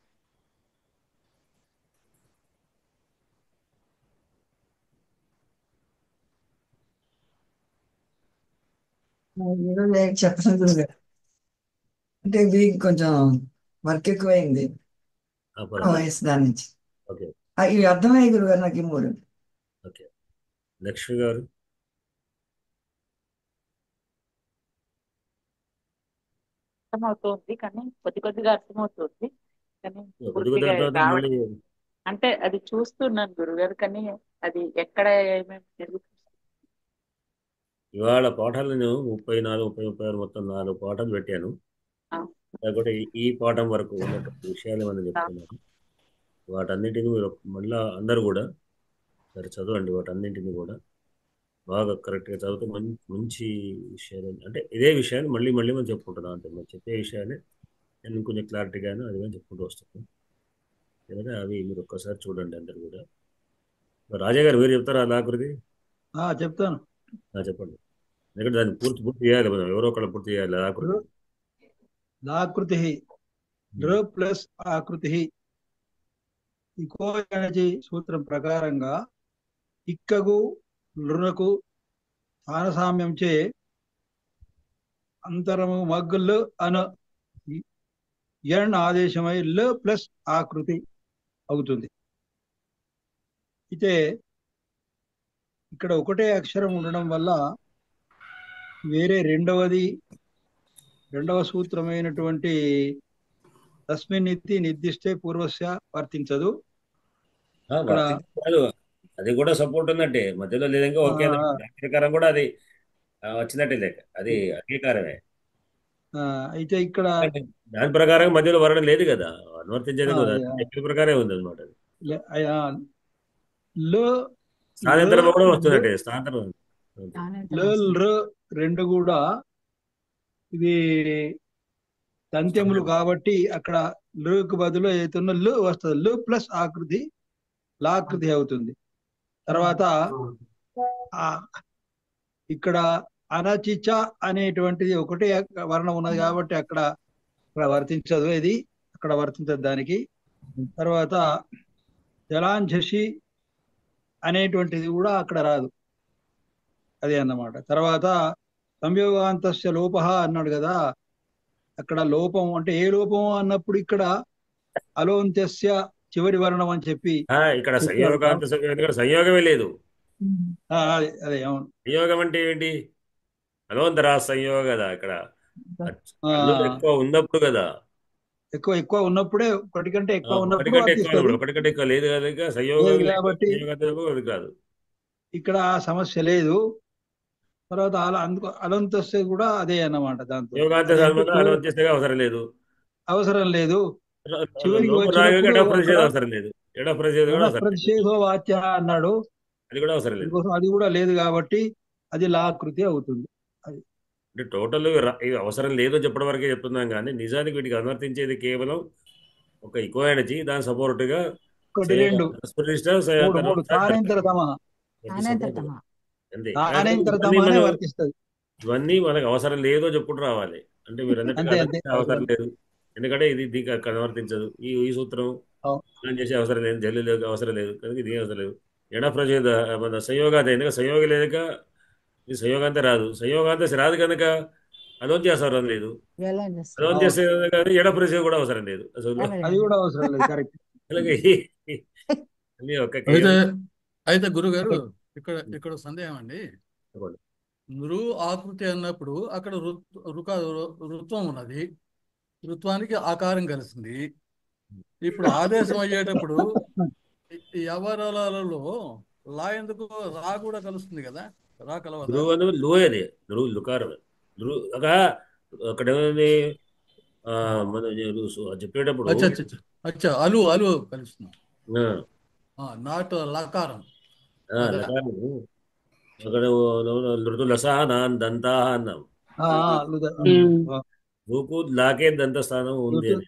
చెప్పండి గురుగారు. అంటే ఇది కొంచెం వర్క్ ఎక్కువైంది వయసు దాని నుంచి. ఓకే ఇవి అర్థమయ్యాయి గురుగారు నాకు ఈ మూడు. ఓకే. లక్ష్మి గారు, అర్థమవుతుంది కానీ కొద్దిగా అర్థమవుతుంది కానీ కొద్ది కొద్ది పూర్తిగా అర్థమవుతుంది మళ్ళీ. రావట్లేదు. అంటే అది చూస్తున్నాను గురుగారు కానీ అది ఎక్కడ ఏమేమి జరుగుతుంది. ఇవాళ పాఠాలు నేను 34, 36 మొత్తం 4 పాఠాలు పెట్టాను. లేకపోతే ఈ పాఠం వరకు ఉన్నటువంటి విషయాలు ఏమైనా చెప్తున్నాను. వాటన్నిటిని మీరు మళ్ళా అందరూ కూడా సరే చదవండి. వాటన్నింటిని కూడా బాగా కరెక్ట్గా చదివితే మంచి విషయాలు, అంటే ఇదే విషయాన్ని మళ్ళీ మళ్ళీ మనం చెప్పుకుంటున్నాం. అంతే, మనం చెప్పే విషయాన్ని నేను కొంచెం క్లారిటీగాను అది కానీ చెప్పుకుంటూ వస్తాను. ఎందుకంటే అవి మీరు ఒక్కసారి చూడండి అందరు కూడా. రాజా గారు మీరు చెప్తారా లాకృతి? చెప్తాను. చెప్పండి. ఎందుకంటే దాన్ని పూర్తి చేయాలి, మనం ఎవరో ఒకళ్ళు పూర్తి చేయాలి. లాకృతి ప్లస్ ఆకృతి ఇకో ఎనర్జీ సూత్రం ప్రకారంగా ఇక్కగు లృనకు స్థానసామ్యంచే అంతరము మగ్గులు అను ఎన్ ఆదేశమై ల ప్లస్ ఆకృతి అవుతుంది. అయితే ఇక్కడ ఒకటే అక్షరం ఉండడం వల్ల వేరే రెండవ సూత్రమైనటువంటి తస్మిన్ ఇతి నిర్దిష్టే పూర్వస్య వర్తించదు. అది కూడా సపోర్ట్ ఉన్నట్టే, మధ్యలో లేదంగా ఓకే దాని ప్రకారం కూడా అది వచ్చినట్టే లేక అది అంగీకారమే. అయితే ఇక్కడ దాని ప్రకారం మధ్యలో వర్ణం లేదు కదా, అనువర్తించేది కదా, చెప్పిన ప్రకారం ఉంది అనమాట. స్థానాంతరం కూడా వస్తున్నట్టే, స్థానాంతరం రెండు కూడా ఇది దంత్యములు కాబట్టి అక్కడ లుకు బదులు ఏతున్న లు వస్తుంది. లు ప్లస్ ఆకృతి లాకృతి అవుతుంది. తర్వాత ఇక్కడ అనచిచ అనేటువంటిది ఒకటే వర్ణం ఉన్నది కాబట్టి అక్కడ వర్తించదు, ఇది అక్కడ వర్తించదు దానికి. తర్వాత జలాంజసి అనేటువంటిది కూడా అక్కడ రాదు, అదే అన్నమాట. తర్వాత సంయోగాంతస్య లోప అన్నాడు కదా, అక్కడ లోపం అంటే ఏ లోపం అన్నప్పుడు ఇక్కడ అలోంత్యస్య చివరి వర్ణం అని చెప్పి ఇక్కడ సంయోగమే లేదు. అదే అవును. సంయోగం అంటే ఏంటి? అలోంతరా సంయోగం కదా, ఇక్కడ ఎక్కువ ఉన్నప్పుడు కదా, ఎక్కువ ఉన్నప్పుడే ఒకటి కంటే ఎక్కువ ఉన్నప్పుడు ఒకటికంటే ఎక్కువ లేదు కదా సంయోగం కాబట్టి కాదు, ఇక్కడ ఆ సమస్య లేదు. తర్వాత అలంతస్తే కూడా అదే అన్నమాట. దాంతో అవసరం లేదు. చివరికి ప్రతిషేధో వాచ్య అన్నాడు, అది కూడా లేదు కాబట్టి అది లాకృతి అవుతుంది. అంటే టోటల్ ఇది అవసరం లేదు చెప్పడం వరకే చెప్తున్నాం కానీ నిజానికి వీటికి అనువర్తించేది కేవలం ఒక ఈకో ఎనర్జీ, దాని సపోర్ట్ గా ఇవన్నీ మనకు అవసరం లేదో చెప్పుకుంటూ రావాలి. అంటే మీరు అన్నట్టు అవసరం లేదు, ఎందుకంటే ఇది దీనికి అనువర్తించదు, ఈ సూత్రం చేసే అవసరం లేదు, జల్లు లేదు అవసరం లేదు, కనుక ఇది అవసరం లేదు. ఎడా ప్రజేద మన సంయోగాత, ఎందుకంటే సంయోగం లేక ఇది సంయోగాంత రాదు, సంయోగాంత రాదు కనుక అలోంతి అవసరం లేదు, అలోంతి కానీ ఎడ ప్రజ కూడా అవసరం లేదు, అయితే గురుగారు ఇక్కడ సందేహం అండి. నృ ఆకృతి అన్నప్పుడు అక్కడ ఋత్వం ఉన్నది, ఋత్వానికి ఆకారం కలిసింది. ఇప్పుడు ఆదేశం అయ్యేటప్పుడు వ్యవహారాలలో లా ఎందుకు రా కూడా కలుస్తుంది కదా, రా కలవదు. అక్కడ చెప్పేటప్పుడు అలు అలు కలుస్తుంది, నాట్ లకారం. అక్కడ లసానాన్ దంతా అన్నాం, లాకే దంత స్థానం ఉంది అని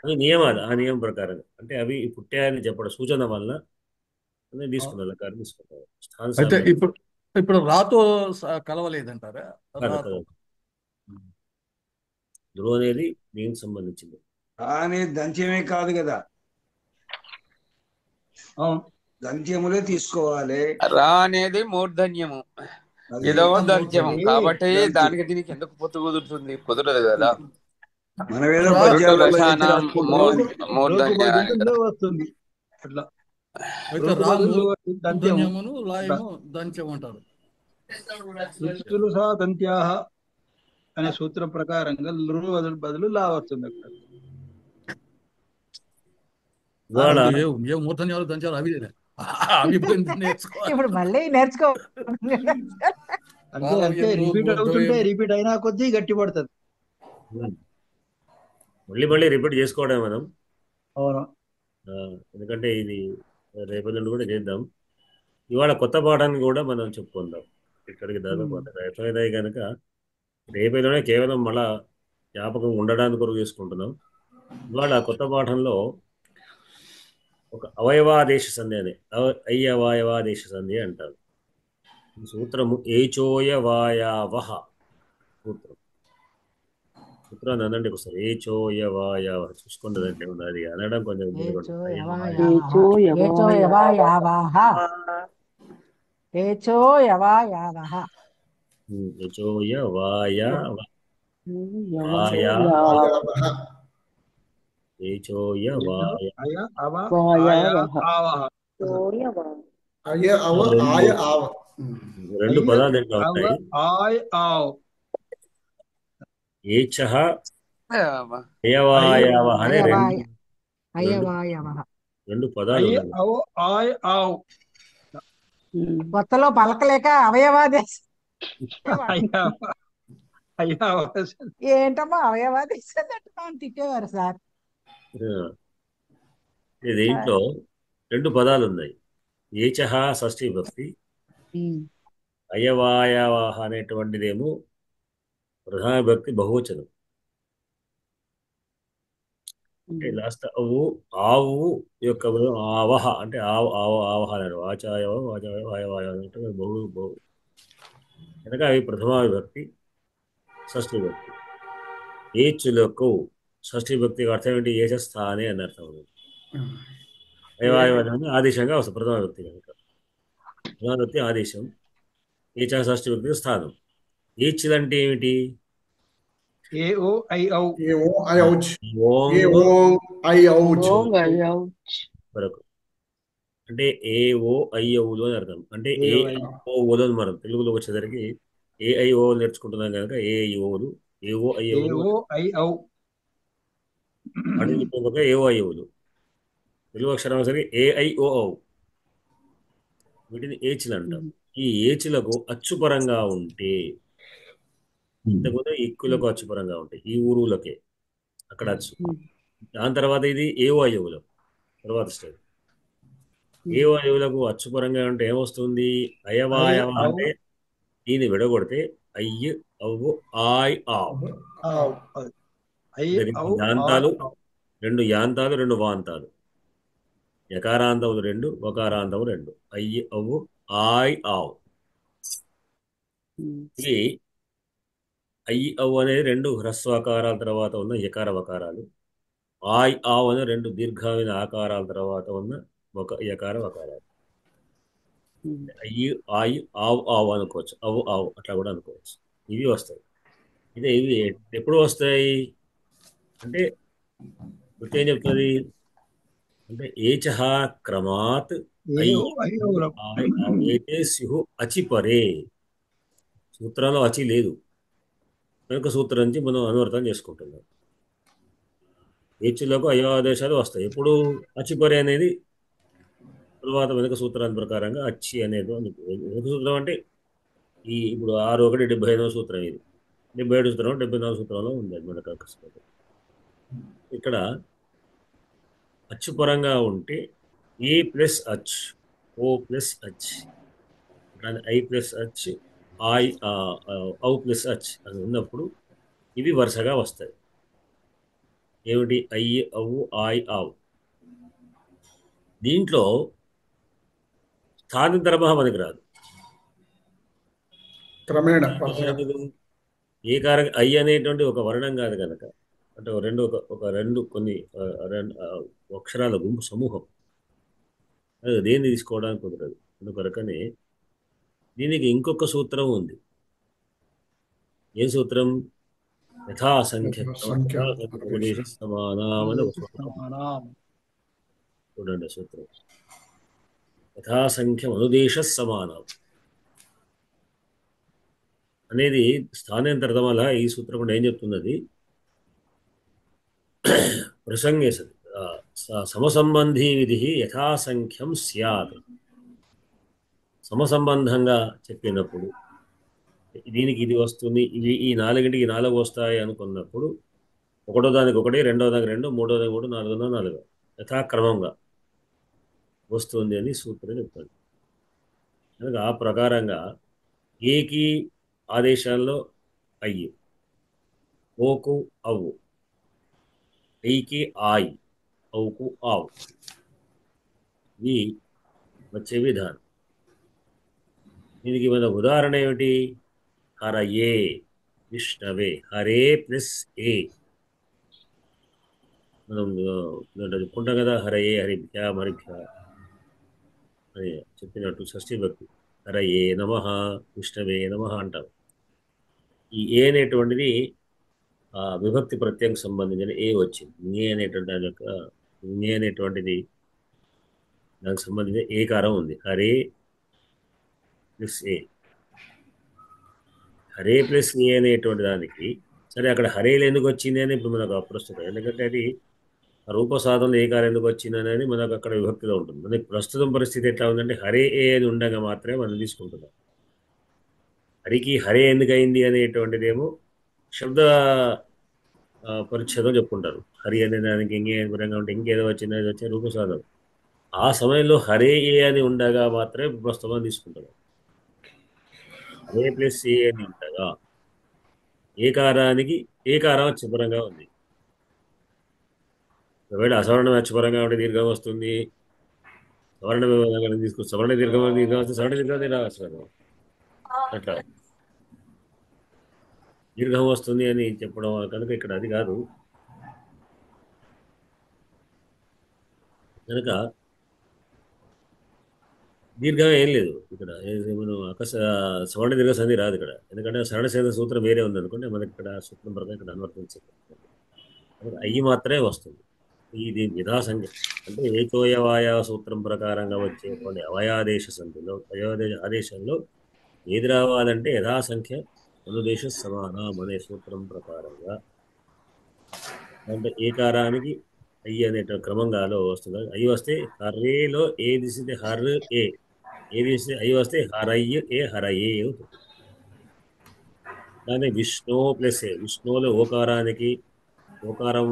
అవి నియమాలు. ఆ నియమం ప్రకారం అంటే అవి పుట్టాయని చెప్పడం సూచన వలన నేను తీసుకున్నాను లకారం తీసుకున్నాను స్థాన అయితే సామ్యం ఇప్పుడు రాతో కలవలేదంటారా? కాదు రాతో కాదు ధ్రువ అనేది దీనికి సంబంధించింది అనేది దంత్యమే కాదు కదా, అవును. దంత్యములే తీసుకోవాలి. రా అనేది మూర్ధన్యము, అది ఇదో ఆ దంత్యము, మూర్ధన్యం. కాబట్టి దంత్యం. దానికి దీనికి ఎందుకు పొత్తు కుదురుతుంది? కుదరదు కదా. మనమేదో రా రుట్టు పద్యాలలో చెప్పి రసానం రాసుకుంటున్నాం. మూర్ధన్య లోకుపద్యంలో వస్తుంది అట్లా. అయితే రా లోకుపద్యంలో దంత్యము. మూర్ధన్యమును లాయము దంత్యం అంటారు. రుచులు సా దంత్యాహ అనే సూత్రం ప్రకారంగా లు బదులు లా వస్తుంది అక్కడ. ఇవాళ ఏ మూర్ధన్యాలు దంచాలు అవి అవి నేర్చుకోవాలి. ఇప్పుడు మళ్ళీ నేర్చుకో. అంతే అంతే, రిపీట్ అవుతుంటే రిపీట్ అయినా కొద్దీ గట్టి పడుతుంది. మళ్ళీ మళ్ళీ రిపీట్ చేసుకోవడం మనం. అవును. ఎందుకంటే ఇది రేపటి నుండి కూడా చేద్దాం. ఇవాళ కొత్త పాఠాన్ని కూడా మనం చెప్పుకుందాం. ఇక్కడికి దాదాపు ఎట్లయితే కనుక రేపటిలోనే కేవలం మళ్ళా జ్ఞాపకం ఉండడానికి కొరకు చేసుకుంటున్నాం. ఇవాళ కొత్త పాఠంలో ఒక అవయవాదేశ సంధి అని అయ్యవాయవాదేశ సంధి అంటారు. ఈ సూత్రము ఏచోయవాయావహ సూత్రం. సూత్రాన్ని అనండి ఒకసారి. ఏచోయవాయావహ చూసుకోండి, దాంట్లో ఉన్నది అనడం కొంచెం ఇబ్బంది పడుతుంది. రెండు పదాలు ఎట్లా ఉంటాయి? ఏచః అయవాయవః అనే రెండు పదాలు ఉన్నాయి. కొత్తలో పలకలేక అవయవాదేశ ఏంటమ్మా అవయవాదేశం తిట్టేవారు సార్. దీంట్లో రెండు పదాలు ఉన్నాయి. ఏచః షష్ఠీ భక్తి, అయవాయవః అనేటువంటిదేమో ప్రధాన భక్తి బహువచనం. అంటే లాస్ట్ ఆవు యొక్క ఆవహ అంటే ఆవహ అన్నారు. ఆచాయవ వాచాయ వాయవాయ అంటే బహు కనుక అవి ప్రథమా విభక్తి, షష్ఠీ భక్తి. ఏచులకు షష్ఠీ భక్తికి అర్థం ఏంటి? ఏచస్థానే అని అర్థం. అయవాయవాదని ఆదేశంగా వస్తుంది ప్రథమా వ్యక్తి కనుక. ప్రథమా వ్యక్తి ఆదేశం, ఏచ షష్ఠీ భక్తి స్థానం. ఏచులంటే ఏమిటి? వరకు అంటే AOIOలు అని అర్థం. అంటే AIOలు అని మనం తెలుగులో వచ్చేసరికి AIO నేర్చుకుంటున్నాం కనుక AIOలు AOIOలు అడిగి AOIOలు తెలుగు అక్షరం సరి AIOO వీటిని ఏచులు అంటాం. ఈ ఏచులకు అచ్చుపరంగా ఉంటే ఇంతకుముందు ఎక్కులకు అచ్చుపరంగా ఉంటాయి ఈ ఊరులకే అక్కడ అచ్చు. దాని తర్వాత ఇది AOIOలు తర్వాత స్టేజ్. ఏవాయువులకు అచ్చుపరంగా అంటే ఏమొస్తుంది? అయవాయవ అంటే దీన్ని విడగొడితే అయ్యి అవ్వు ఆయ్ ఆవ్. యాంతాలు రెండు యాంతాలు రెండు వాంతాలు, యకారాంతములు రెండు వకారాంతము రెండు. అయ్యి అవ్వు ఆయ్ ఆవ్. ఇది అయ్యి అవ్వు అనేది రెండు హ్రస్వాకారాల తర్వాత ఉన్న యకార వకారాలు. ఆయ్ ఆవ్ అనే రెండు దీర్ఘమైన ఆకారాల తర్వాత ఉన్న ఒక యకార వకారాలు. అయ్యి ఆయు ఆవు ఆవు అనుకోవచ్చు, అవు ఆవు అట్లా కూడా అనుకోవచ్చు. ఇవి వస్తాయి. ఇవి ఎప్పుడు వస్తాయి అంటే వృత్తి ఏం చెప్తుంది అంటే ఏచః క్రమాత్ ఏతే స్యుః అచిపరే. సూత్రంలో అచి లేదు కనుక సూత్రం నుంచి మనం అనువర్తం చేసుకుంటున్నాం. ఏచులకు అయోదేశాలు వస్తాయి. ఎప్పుడు అచిపరే అనేది తర్వాత వెనుక సూత్రాల ప్రకారంగా అచ్చి అనేది వెనుక సూత్రం అంటే ఇప్పుడు 6(1)75వ సూత్రం. ఇది 77 సూత్రం 74 సూత్రంలో ఉంది మనకు అకస్మాత్. ఇక్కడ అచ్చుపరంగా ఉంటే ఏ ప్లస్ అచ్ ఓ ప్లస్ అచ్ ఐ ప్లస్ అచ్ ఔ ప్లస్ అచ్ అని ఉన్నప్పుడు ఇవి వరుసగా వస్తాయి. ఏమిటి? అయ్యి అవ్వు ఆయ్ ఆవ్. దీంట్లో స్థానితరమహ మనకి రాదు. క్రమేణ ఏకార ఐ అనేటువంటి ఒక వర్ణం కాదు కనుక, అంటే రెండు కొన్ని అక్షరాల గుంపు సమూహం, అది దేన్ని తీసుకోవడానికి కుదరదు. అందుకొరకనే దీనికి ఇంకొక సూత్రం ఉంది. ఏ సూత్రం? యథాసంఖ్య సమానామని ఒక సూత్రం. చూడండి సూత్రం, యథాసంఖ్యం అనుదేశ సమానం అనేది స్థానేంతరతమల. ఈ సూత్రం కూడా ఏం చెప్తున్నది? ప్రసంగే సమసంబంధీ విధి యథాసంఖ్యం స్యాత్. సమసంబంధంగా చెప్పినప్పుడు దీనికి ఇది వస్తుంది, ఈ నాలుగింటికి 4 వస్తాయి అనుకున్నప్పుడు ఒకటో దానికి 1, రెండో దానికి 2, మూడో దానికి 3, నాలుగో దానికి 4 యథాక్రమంగా వస్తుంది అని సూత్రం చెప్తాడు. కనుక ఆ ప్రకారంగా ఏకి ఆదేశాల్లో అయ్యి, ఓకు అవు, ఐకి ఆయి, అవుకు ఆవు, ఇవి వచ్చే విధానం. దీనికి మన ఉదాహరణ ఏమిటి? హరయే, విష్ణవే. హరే ప్లస్ ఏ మనం చెప్పుకుంటాం కదా, హరయే హరిభ్య హరిభ్య అని చెప్పినట్టు షష్ఠీ భక్తి. హరయే నమః, విష్ణవే నమః అంటారు. ఈ ఏ అనేటువంటిది విభక్తి ప్రత్యయం సంబంధించిన ఏ వచ్చింది. నే అనేటువంటి దాని యొక్క నే అనేటువంటిది దానికి సంబంధించిన ఏకారం ఉంది. హరే ప్లస్ ఏ, హరే ప్లస్ ఏ అనేటువంటి దానికి సరే అక్కడ హరేలు ఎందుకు వచ్చింది అని ఇప్పుడు మనకు ప్రస్తుతం, ఎందుకంటే అది రూపసాధనలో ఏకారం ఎందుకు వచ్చింది అనేది మనకు అక్కడ విభక్తిలో ఉంటుంది. మనకి ప్రస్తుతం పరిస్థితి ఎట్లా ఉందంటే హరే ఏ అని ఉండగా మాత్రమే మనం తీసుకుంటున్నాం. హరికి హరే ఎందుకు అయింది అనేటువంటిది ఏమో శబ్ద పరిచ్ఛేదం చెప్పుకుంటారు. హరి అనే దానికి ఇంకే విధంగా ఉంటే ఇంకేదో వచ్చింది, అది వచ్చే రూపసాధనం. ఆ సమయంలో హరే ఏ అని ఉండగా మాత్రమే ప్రస్తుతం తీసుకుంటారు. హరే ప్లస్ ఏ అని ఉండగా ఏకారానికి ఏకారం చివరంగా ఉంది. ఒకవేళ అసవర్ణం అచ్చుపరంగా ఉంటే దీర్ఘం వస్తుంది, సవర్ణ తీసుకొచ్చి సవర్ణ దీర్ఘం వస్తే సవర్ణ దీర్ఘం రావచ్చు. అట్లా దీర్ఘం వస్తుంది అని చెప్పడం కనుక ఇక్కడ అది కాదు. కనుక దీర్ఘం ఏం లేదు ఇక్కడ. సవర్ణ దీర్ఘ సంధి రాదు ఇక్కడ, ఎందుకంటే సరళ సంధి సూత్రం వేరే ఉంది అనుకుంటే మనకి ఇక్కడ సూత్రం ప్రకారం ఇక్కడ అనువర్తించదు. అయ్యి మాత్రమే వస్తుంది. ఇది యథాసంఖ్య అంటే ఏకోయవాయ సూత్రం ప్రకారంగా వచ్చేటువంటి అవయాదేశ సంధిలో ఆదేశంలో ఏది రావాలంటే యథాసంఖ్య అనుదేశ సమానం అనే సూత్రం ప్రకారంగా, అంటే ఏకారానికి అయ్యి అనే క్రమంగాలో వస్తుంది. అయ్యి వస్తే హర్రేలో ఏది హర్ ఏ, ఏది అయ్యి వస్తే హరయ్య ఏ హరయే అవుతుంది. కానీ విష్ణు ప్లస్ ఏ, విష్ణువులో ఓకారానికి ఓకారం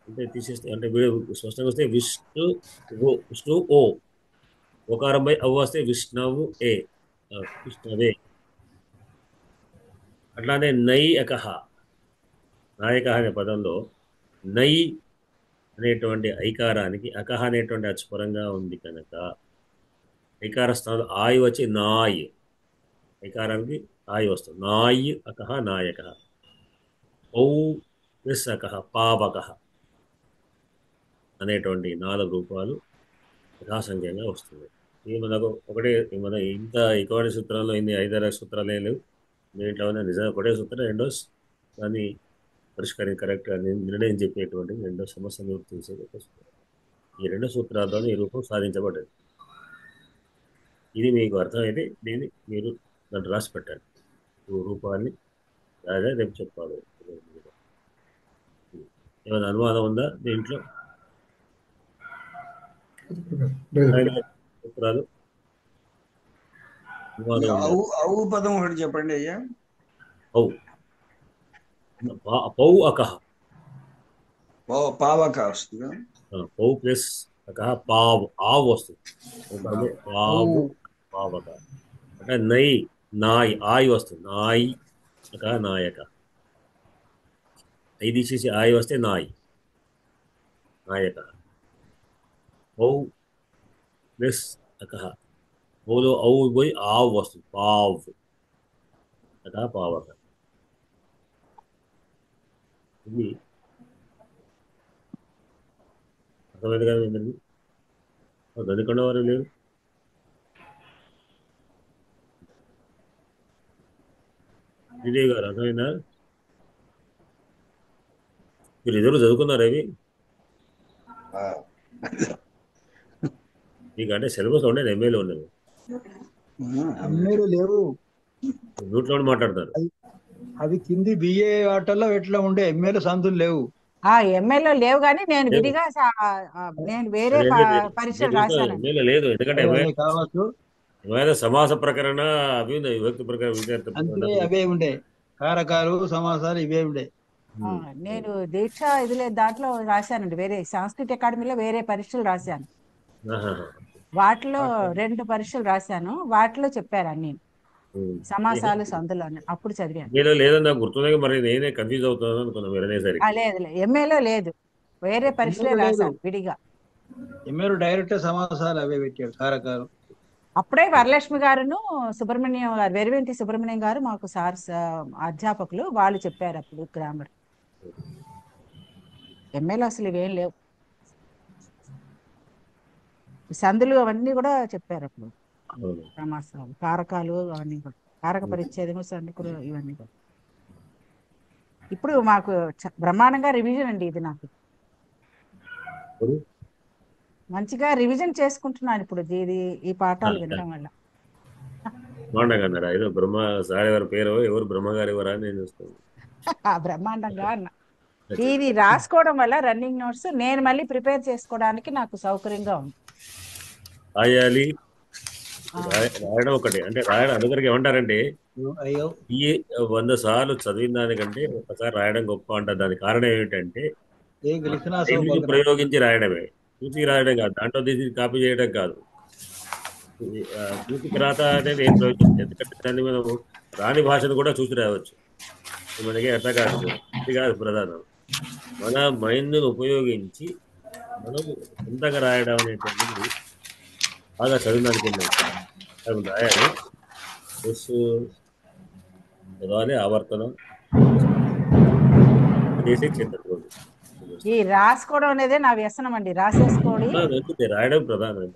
అంటే తీసేస్తే అంటే స్పష్టంగా వస్తే విష్ణు ఓ, ఓకారం బై అవ్వు వస్తే విష్ణువు ఏ, విష్ణవే. అట్లానే నై అకహ, నాయక అనే పదంలో నై అనేటువంటి ఐకారానికి అకహ అనేటువంటి అచ్చుపరంగా ఉంది కనుక ఐకార స్థానంలో ఆయు వచ్చి నాయ్, ఐకారానికి ఆయు వస్తుంది. నాయ్ అకహ నాయక. ఔ ప్లస్ అకహ పావక అనేటువంటి 4 రూపాలు యథాసంఖ్యంగా వస్తుంది. ఇది మనకు ఒకటే, మన ఇంత ఎక్కువ సూత్రాల్లో ఇన్ని 5-6 సూత్రాలు ఏం లేవు. దీంట్లో నిజంగా ఒకటే సూత్రం, రెండో దాన్ని కరెక్ట్గా నిర్ణయం చెప్పేటువంటి రెండో సమస్య నివృత్తి చేసేది ఒక సూత్రం. ఈ 2 సూత్రాలతో ఈ రూపం సాధించబడ్డది. ఇది మీకు అర్థమైతే దీన్ని మీరు దాన్ని రాసి పెట్టండి. రూపాన్ని అదే రేపు చెప్పాలి. ఏమైనా అనుమానం ఉందా దీంట్లో? సూత్రాలు అవు పదం ఒకటి చెప్పండి అయ్యా. పౌ అకహ, పావక వస్తుంది. పౌ ప్లస్ అకహ పావు, ఆవు వస్తుంది. పావు పావక అంటే నై నాయ్ ఆయు వస్తుంది. నాయ్ అక నాయక, ఐదు తీసేసి ఆయు వస్తే నాయ్ నాయక. పౌ ప్లస్ అకహ ఓలో ఔ పోయి ఆవు వస్తుంది, పావు కదా, పావక. ఇది అర్థమైంది కదా ఏంటండి? దొరికొండ వారు లేరు. శ్రీదేవి గారు అర్థమైందా? మీరు ఎదురు చదువుకున్నారా ఇవి? మీకు అంటే సిలబస్ ఉండేది, ఎంఏలో ఉండేది, అమ్మేరు లేవు. నోట్లో మాట్లాడతారు. అవి కింది బిఏ వాటల్లో ఎట్లా ఉండే, ఎంఏలో సందులు లేవు. ఎంఏలో లేవు కానీ నేను లేదు. విడిగా నేను వేరే పరీక్షలు రాశానండి. ఎంఏలో లేదు, ఎందుకంటే అవే కావచ్చు, ఏమైనా సమాస ప్రకరణ అవి ఉన్నాయి, విభక్తి ప్రకరణ, విద్యార్థి అంతే అవే ఉండే. కారకాలు సమాసాలు ఇవే ఉండే. నేను దీక్ష ఇదిలే దాంట్లో రాశానండి, వేరే సంస్కృత అకాడమీలో వేరే పరీక్షలు రాశాను. వాటిలో 2 పరీక్షలు రాశాను, వాటిలో చెప్పారు అన్ని సమాసాలు సందులు అని, అప్పుడు చదివాను. లేదని నాకు గుర్తున్నాయి, మరి నేనే కన్ఫ్యూజ్ అవుతున్నాను అనుకున్నా మీరు అనేసరికి. లేదు ఎంఏలో లేదు, వేరే పరీక్షలే రాశాను విడిగా. ఎంఏలో డైరెక్ట్ సమాసాలు అవే పెట్టాడు, కారకాలు. అప్పుడే వరలక్ష్మి గారును సుబ్రహ్మణ్యం గారు, వెరివెంటి సుబ్రహ్మణ్యం గారు మాకు అధ్యాపకులు, వాళ్ళు చెప్పారు అప్పుడు గ్రామర్. ఎంఏలో అసలు ఇవేం లేవు, సందులు అవన్నీ కూడా చెప్పారు అప్పుడు, సమాసాలు కారకాలు అవన్నీ కూడా, కారక పరిచ్ఛేదము సంధికులు ఇవన్నీ కూడా. ఇప్పుడు మాకు బ్రహ్మాండంగా రివిజన్ అండి ఇది, నాకు మంచిగా రివిజన్ చేసుకుంటున్నాను ఇప్పుడు ఇది, ఈ పాఠాలు వినడం వల్ల. బ్రహ్మాండంగా ఏదో బ్రహ్మ సారి వారి పేరు ఎవరు, బ్రహ్మగారి ఎవరా అని నేను చూస్తాను. బ్రహ్మాండంగా అన్న ఇది రాసుకోవడం వల్ల రన్నింగ్ నోట్స్ నేను మళ్ళీ ప్రిపేర్ చేసుకోవడానికి నాకు సౌకర్యంగా ఉంది. రాయాలి, రాయడం ఒకటి, అంటే రాయడం అందరికి ఏమంటారంటే ఈ 100 సార్లు చదివిన దానికంటే ఒకసారి రాయడం గొప్ప అంటారు. దానికి కారణం ఏమిటంటే ప్రయోగించి రాయడమే, పూర్తిగా రాయడం కాదు, దాంట్లో తీసి కాపీ చేయడం కాదు. పూర్తికి రాత అనేది ఏం ప్రయోజనం, ఎందుకంటే దాన్ని మనం రాని భాషను కూడా చూసి రావచ్చు, మనకి అర్థం కాదు, ఇది కాదు ప్రధానం. మన మైండ్ను ఉపయోగించి మనం సొంతంగా రాయడం అనేటువంటిది బాగా చదివినానికి రాయాలి. చదవాలి, ఆవర్తనం చేసి ఈ రాసుకోవడం అనేది నా వ్యసనం అండి, రాసేసుకోవడం రాయడం ప్రధానం.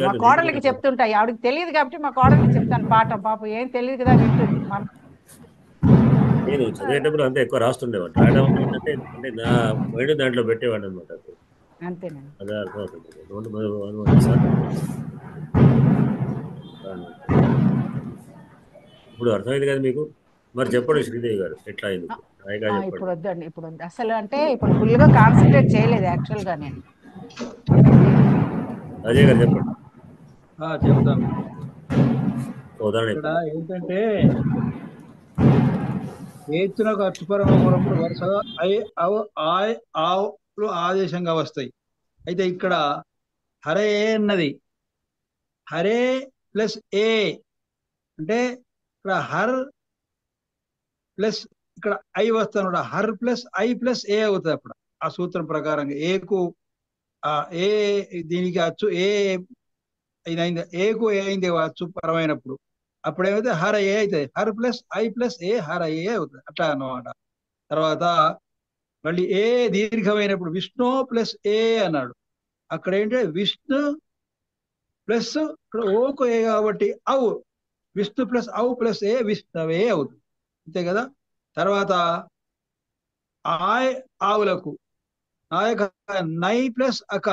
మా కోడలికి చెప్తుంటాయి, ఆవిడకి తెలియదు కాబట్టి మా కోడలికి చెప్తాను పాఠం, పాపం ఏం తెలియదు కదా వింటుంది. నేను చదివేటప్పుడు అంతే ఎక్కువ రాస్తుండేవాడు, రాయడం అంటే నా మైండ్ దాంట్లో పెట్టేవాడు అనమాట. అంతేనండి, అదే అర్థమవుతుంది. ఇప్పుడు అర్థమైంది కదా మీకు? మరి చెప్పండి శ్రీదేవి గారు, ఎట్లా అయింది ఇప్పుడు వద్దండి, ఇప్పుడు అసలు అంటే ఇప్పుడు ఫుల్ గా కాన్సన్ట్రేట్ చేయలేదు యాక్చువల్ గా నేను. అజయ్ గారు చెప్పండి. చెప్తాను. ఉదాహరణ ఇక్కడ ఏంటంటే ఏచునకు అచ్చుపరమప్పుడు వరుసగా ఆవులు ఆదేశంగా వస్తాయి. అయితే ఇక్కడ హరే అన్నది హరే ప్లస్ ఏ అంటే ఇక్కడ హర్ ప్లస్ ఇక్కడ ఐ వస్తాను, హర్ ప్లస్ ఐ ప్లస్ ఏ అవుతుంది. అప్పుడు ఆ సూత్రం ప్రకారంగా ఏకు ఏ దీనికి అచ్చు ఏ ఇదైంది, ఏకు ఏ అయింది అచ్చు పరమైనప్పుడు అప్పుడు ఏమైతే హర ఏ అవుతుంది, హర్ ప్లస్ ఐ ప్లస్ ఏ హర ఏ అవుతుంది, అట్లా అన్నమాట. తర్వాత మళ్ళీ ఏ దీర్ఘమైనప్పుడు విష్ణు ప్లస్ ఏ అన్నాడు, అక్కడ ఏంటంటే విష్ణు ప్లస్ ఇక్కడ ఓకు ఏ కాబట్టి అవు, విష్ణు ప్లస్ అవు ప్లస్ ఏ విష్ణవే అవుతుంది, అంతే కదా. తర్వాత ఆయ్ ఆవులకు నాయక నై ప్లస్ అక,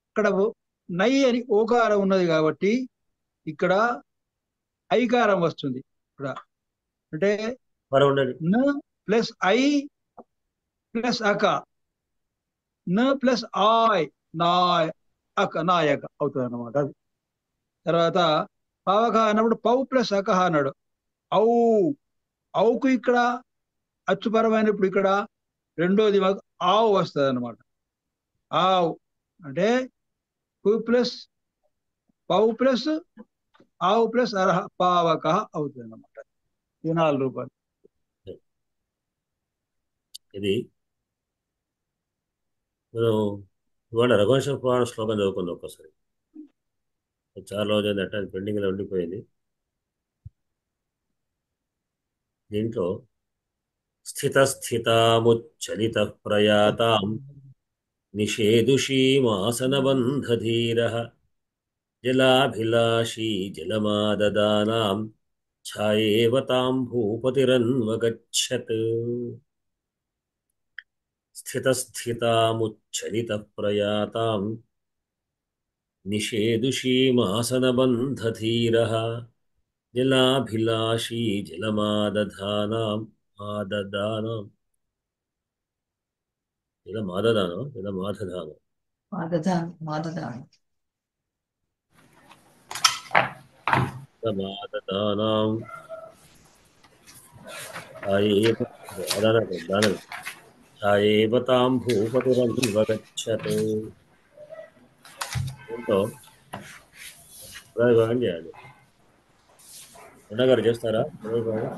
ఇక్కడ నై అని ఓకారం ఉన్నది కాబట్టి ఇక్కడ ఐకారం వస్తుంది. ఇక్కడ అంటే న ప్లస్ ఐ ప్లస్ అక, న ప్లస్ ఆయ్ నాయ్ అక నాయక అవుతుంది అన్నమాట. అది తర్వాత పావక అన్నప్పుడు పౌ ప్లస్ అక అన్నాడు, ఔ ఔకు ఇక్కడ అచ్చుపరమైనప్పుడు ఇక్కడ రెండోది ఆవు వస్తుంది అన్నమాట. ఆవు అంటే కు ప్లస్ పౌ ప్లస్ ఆవు ప్లస్ అర్హ పావక అవుతుంది అన్నమాట. 4 రూపాయలు. ఇది మనం ఇవాళ రఘువంశ పురాణ శ్లోకం చదువుకుందాం ఒక్కసారి. చాలా రోజులు అట్లా పెండింగ్లో ఉండిపోయింది. దీంట్లో స్థితస్థితాముచ్చలిత ప్రయాతాం నిషేదుషీమాసనబంధధీరః జలాభిలాషీ జలమాదదానాం ఛాయేవ తాం భూపతిరన్వగచ్చత్. స్థితస్థితాముచ్చలిత ప్రయాతాం నిషేదుషీమాసనబంధధీరః జలాభిలాషీ జలమాదదానాం జలమాదదానం మాదదానం జలమాదదానం ఛాయేవ తాం భూపతిరన్వగచ్చత్. దీంతో విభాగం చేయాలి. గారు చేస్తారా విభాగం?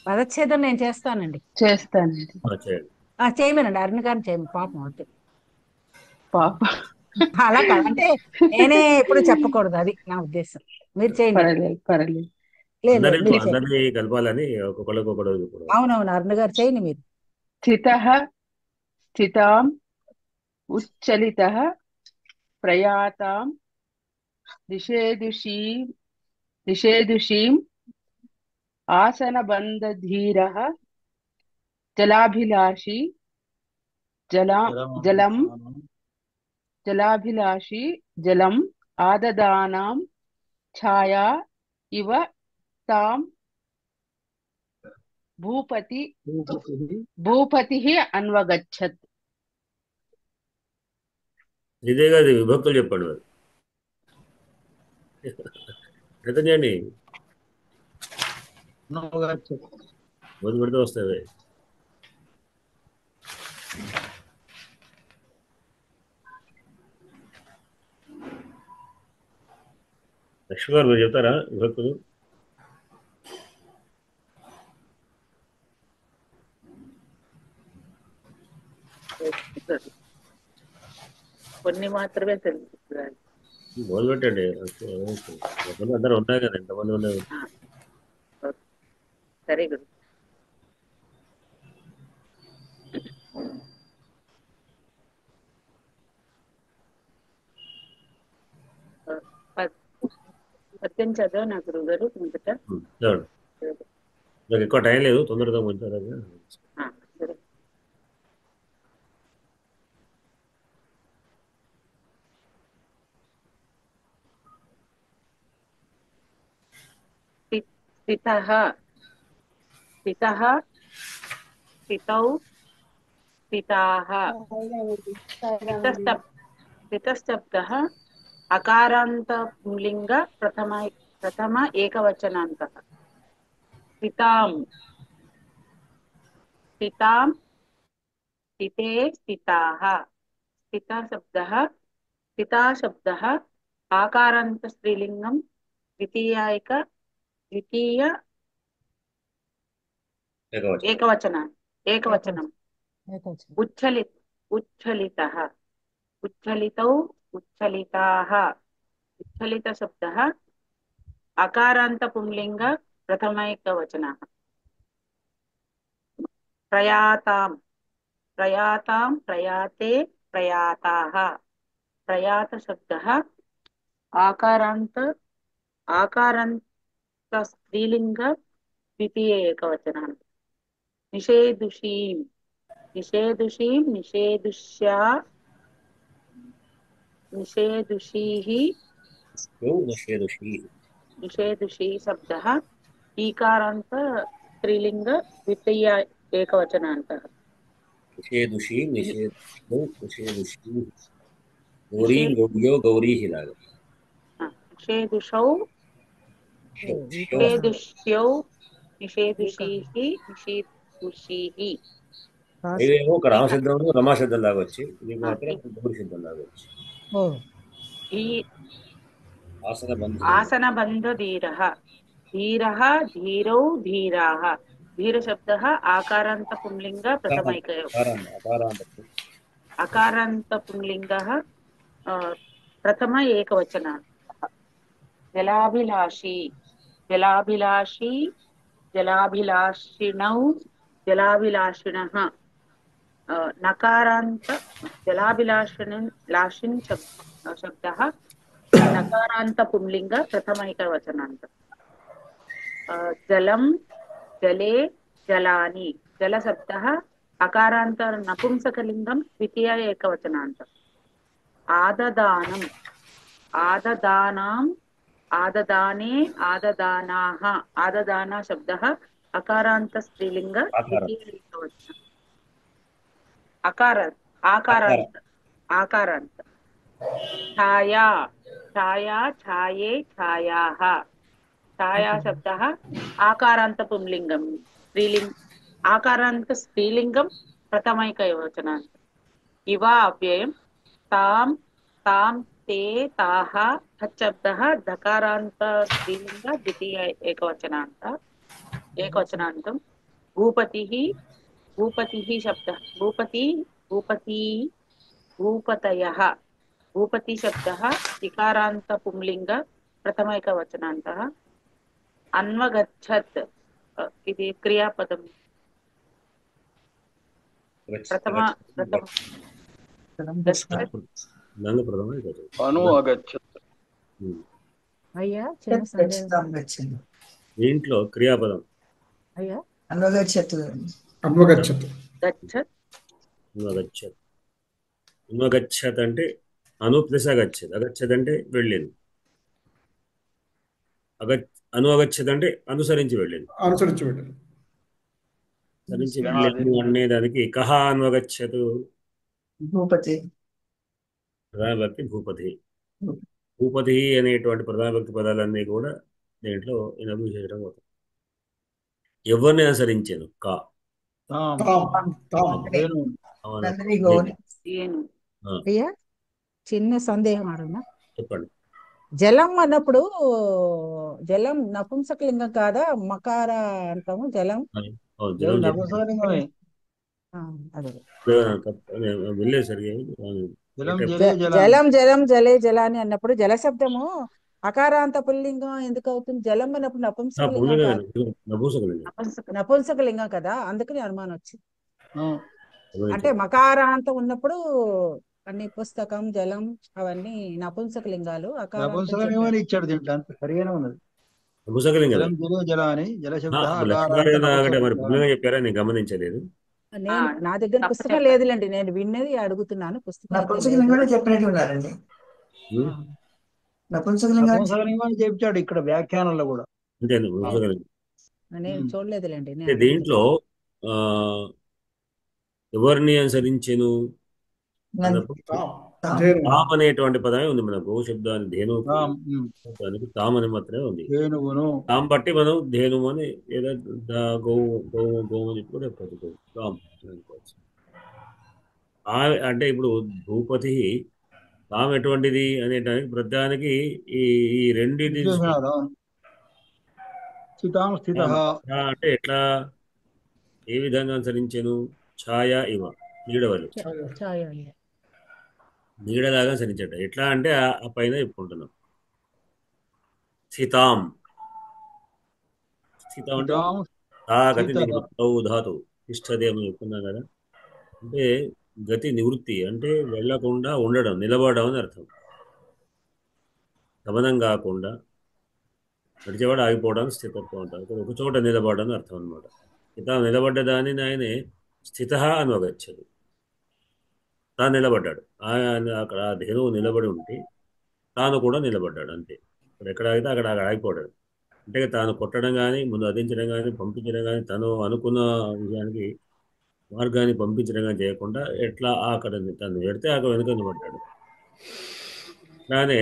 పదచ్ఛేదం నేను చేస్తానండి. చేస్తానండి. చేయండి. చేయమనండి, అరుణ్ గారిని చేయమని. పాపం అవుతుంది పాప. అలా కాదు, అంటే నేనే ఎప్పుడు చెప్పకూడదు, అది నా ఉద్దేశం. మీరు చేయండి. పర్లేదు. అందరినీ కలపాలని ఒక్కొక్కడు. అవునవును, అరుణ్ గారు చేయండి మీరు. స్థితాం ఉచ్చలిత ప్రయాతాం నిషేదుషీం ఆసనబంధధీరః జలాభిలాషీ జలం ఆదదానాం ఛాయా ఇవ తాం భూపతిః అన్వగచ్చత్. ఇదే కాదు, విభక్తులు చెప్పండి మరి. ప్రయత్నం చేయండి, మొదలు పెడితే వస్తాయి. లక్ష్మి గారు మీరు చెప్తారా విభక్తులు? కొన్ని మాత్రమే తెలుసు. మొదలు పెట్టండి. అందరూ ఉన్నాయి కదా, ఎంతమంది ఉన్నాయి? సరే గురు. పద్యం చదివా నా గురువు గారు మొదట. నాకు ఎక్కువ టైం లేదు, తొందరగా ముంచారు. స్థితః స్థితౌ స్థితాః. స్థితశబ్దः అకారాంత పుంలింగ ప్రథమ ఏకవచనాంతః. స్థితాం స్థితే స్థితాః. స్థితాశబ్దः ఆకారాంత స్త్రీలింగం ద్వితీయ ఏకవచనం. ఉచ్ఛలితః ఉచ్ఛలితౌ ఉచ్ఛలితాః. ఉచ్ఛలిత శబ్దः అకారాంత పుంలింగ ప్రథమైకవచనః. ప్రయాతాం ప్రయాతే ప్రయాతాః. ప్రయాత శబ్దः ఆకారాంత స్త్రీలింగ ద్వితీయ ఏకవచనః. నిషేదుషీం నిషేదుష్యా నిషేదుషీ శబ్దः ఈకారాంత స్త్రీలింగ ద్వితీయ ఏకవచనాంతః. నిషేదుషౌ నిషేదుషీః. ఇదేమో ఒక రామసిద్ధం రమాసిద్ధం లాగా వచ్చి, ఇది మాత్రం గౌరీ సిద్ధం లాగా వచ్చి. ఆసనబంధ ధీరః ధీరౌ ధీరాః. ధీర శబ్దः ఆకారాంత పుంలింగ ప్రథమైక అకారాంత పుంలింగः ప్రథమ ఏకవచన. జలాభిలాషి జలాభిలాషి జలాభిలాషిణౌ జలాభిలాషిణః. నకారాంత జలాభిలాషిన్ శబ్దः నకారాంత పుంలింగ ప్రథమ ఏకవచనాంత. జలం జలే జలాని జల శబ్దः అకారాంత నపుంసకలింగం ద్వితీయ ఏకవచనాంత. ఆదదానం ఆదదానాం ఆదదానే ఆదదానాః ఆదదాన శబ్దः అకారాంత స్త్రీలింగ ద్వితీయ ఏకవచనం. ఆకారాంత ఆకారాంత. ఛాయా ఛాయా ఛాయే ఛాయాః ఛాయా శబ్దः ఆకారాంత పుంలింగం ఆకారాంత స్త్రీలింగం ప్రథమైక ఏకవచనాంత. ఇవ అవ్యయం. తాం తాం తే తాః శబ్దः దకారాంత స్త్రీలింగ ద్వితీయ ఏకవచనాంతం. భూపతిః భూపతిః శబ్దः భూపతయః భూపతి శబ్దः వికారాంత పుంలింగ ప్రథమ ఏకవచనాంతః. అన్వగచ్చత్ ఇది క్రియాపదం. ప్రథమ అను అగచ్చత్. అయ్యా చిన్న సందేహం. దీంట్లో క్రియాపదం అయ్యా అన్వగచ్చత్. అన్వగచ్చత్. అన్వగచ్చత్. అన్వగచ్చత్ అంటే అను ప్లస్ అగచ్చత్. అగచ్చత్ అంటే వెళ్ళేది. అనువగచ్చత్ అంటే అనుసరించి వెళ్ళేది. అనుసరించి వెళ్ళేది. అనుసరించి వెళ్ళేది అనేదానికి కహ అన్వగచ్చత్. భూపతి ప్రధానభక్తి భూపతి. భూపతి అనేటువంటి ప్రధానభక్తి పదాలన్నీ కూడా దీంట్లో ఇనభూ చేయడం అవుతుంది. ఎవరిని అనుసరించాను కా అయ్యా చిన్న సందేహం అడుగునా. చెప్పండి. జలం అన్నప్పుడు జలం నపుంసకలింగం కాదా మకార అంటాము. జలం అదే వెళ్ళేసరికి జలం జలం జలే జలాని అన్నప్పుడు జల శబ్దము అకారాంత పుల్లింగం ఎందుకు అవుతుంది? జలం అన్నప్పుడు నపుంసకలింగం కదా, అందుకని అనుమానం వచ్చింది. అంటే మకారాంత ఉన్నప్పుడు అన్ని పుస్తకం జలం అవన్నీ నపుంసకలింగాలు. ఇచ్చాడు దీంట్లో అంత సరిగానే ఉన్నది. చెప్పారా? నేను గమనించలేదు. నా దగ్గర పుస్తకం లేదులేండి, నేను విన్నది అడుగుతున్నాను. పుస్తకం చెప్పినట్టు ఉన్నారండి. నపుంసకలింగాన్ని చెప్తాడు ఇక్కడ వ్యాఖ్యానంలో కూడా. నేను చూడలేదులేండి. దీంట్లో ఎవరిని అనుసరించెను తామ్ అనేటువంటి పదమే ఉంది మనకు. శబ్దాన్ని ధేను శబ్దానికి తామ్ అని మాత్రమే ఉంది. తామ్ బట్టి మనం ధేను అని లేదా గోవు గోవు గోవు అని కూడా చెప్పచ్చు. తామ్ అనుకోవచ్చు. అంటే ఇప్పుడు భూపతి తామ్ ఎటువంటిది అనేటానికి ప్రధానికి ఈ రెండింటి అంటే ఎట్లా ఏ విధంగా అనుసరించాను? ఛాయా ఇవ నీడవలు నీడలాగా అనుసరించట. ఎట్లా అంటే ఆ పైన చెప్పుకుంటున్నాం. స్థితాం స్థితం అంటే గతి నివృత్తౌ ధాతు తిష్టది అని చెప్పుకున్నాం కదా. అంటే గతి నివృత్తి అంటే వెళ్లకుండా ఉండడం, నిలబడడం అని అర్థం. గమనం కాకుండా నడిచేవాడు ఆగిపోవడానికి స్థితత్వం అంటారు. ఒక చోట నిలబడడం అని అర్థం అనమాట. స్థిత నిలబడ్డదాన్ని ఆయనే స్థిత అని వగచ్చదు. తాను నిలబడ్డాడు. అక్కడ ధేనువు నిలబడి ఉంటే తాను కూడా నిలబడ్డాడు అంతే. ఇప్పుడు ఎక్కడ ఆగితే అక్కడ ఆగిపోయాడు. అంటే తాను కొట్టడం కానీ ముందు అదించడం కానీ పంపించడం కానీ తను అనుకున్న విషయానికి మార్గాన్ని పంపించడం కానీ చేయకుండా ఎట్లా అక్కడ తను పెడితే అక్కడ వెనుక నిలబడ్డాడు. అలానే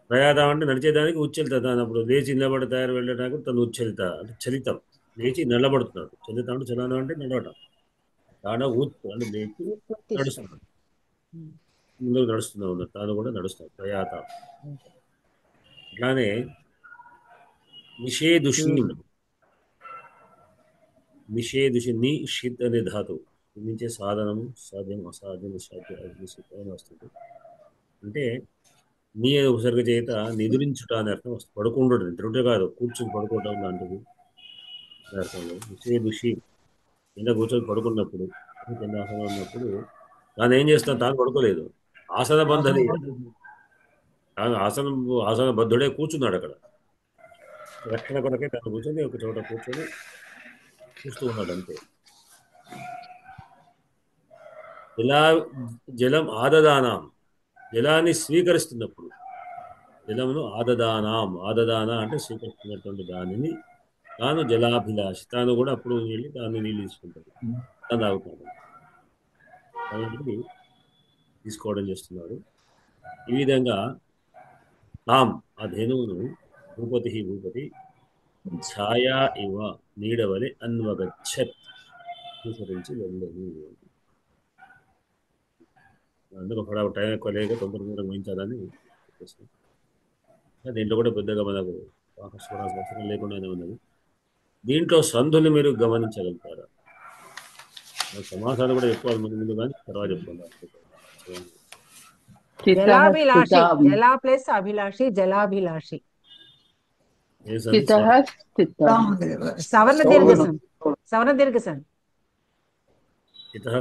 ప్రయాతాం అంటే నడిచేదానికి ఉచ్చలిత. తాను అప్పుడు లేచి నిలబడి తయారు వెళ్ళడానికి తను ఉచ్చలిత అంటే చలితం. లేచి నిలబడుతున్నాడు. చలితం అంటే చలనం అంటే నడవటం. తాను అంటే లేచి నడుస్తున్నాడు, ముందుకు నడుస్తున్నా ఉన్నాడు. తాను కూడా నడుస్తాడు. ప్రయాతాం. అట్లానే నిషేధుషి నిషేధుషి ని షిత్ అనే ధాతు మించే సాధనము సాధ్యం అసాధ్యం సాధ్య అని వస్తుంది. అంటే నీ ఉపసర్గ చేత నిద్రించుట అనే అర్థం వస్తుంది. పడుకుంటాడు, నిద్రుంటే కాదు, కూర్చుని పడుకోవటం లాంటిది అర్థంలో. ఋషి కింద కూర్చొని పడుకున్నప్పుడు, కింద ఆసనం ఉన్నప్పుడు తాను ఏం చేస్తాను, తాను పడుకోలేదు, ఆసన బంధని తాను ఆసన బద్ధుడే కూర్చున్నాడు అక్కడ. రక్షణ కొరకే తాను కూర్చొని ఒక చోట కూర్చొని చూస్తూ ఉన్నాడు అంతే. ఇలా జలం ఆదదానం, జలాన్ని స్వీకరిస్తున్నప్పుడు, జలమును ఆదదాన అంటే స్వీకరిస్తున్నటువంటి దానిని తాను జలాభిలాషి, తాను కూడా అప్పుడు వెళ్ళి తాను నీళ్ళు తీసుకుంటాడు, తాను తాగుతాడు, కాబట్టి తీసుకోవడం చేస్తున్నాడు. ఈ విధంగా తాం ఆ ధేనువును భూపతి ఛాయా ఇవ నీడవలి అన్వగచ్చత్ అనుసరించి వెళ్ళదు. అందుకు టైం ఎక్కువ లేక తొందరగా వహించాలని చెప్పేసి దీంట్లో కూడా పెద్దగా మనకు అవసరం లేకుండానే ఉన్నది. దీంట్లో సంధులు మీరు గమనించగలుగుతారా? సమాసాలు కూడా ఎక్కువ ముందు కానీ తర్వాత చెప్పుకున్నారు. జలాభిలాషి, జలా ప్లస్ అభిలాషి, జలాభిలాషి. సవర్ణ దీర్ఘసం, సవర్ణ దీర్ఘసం.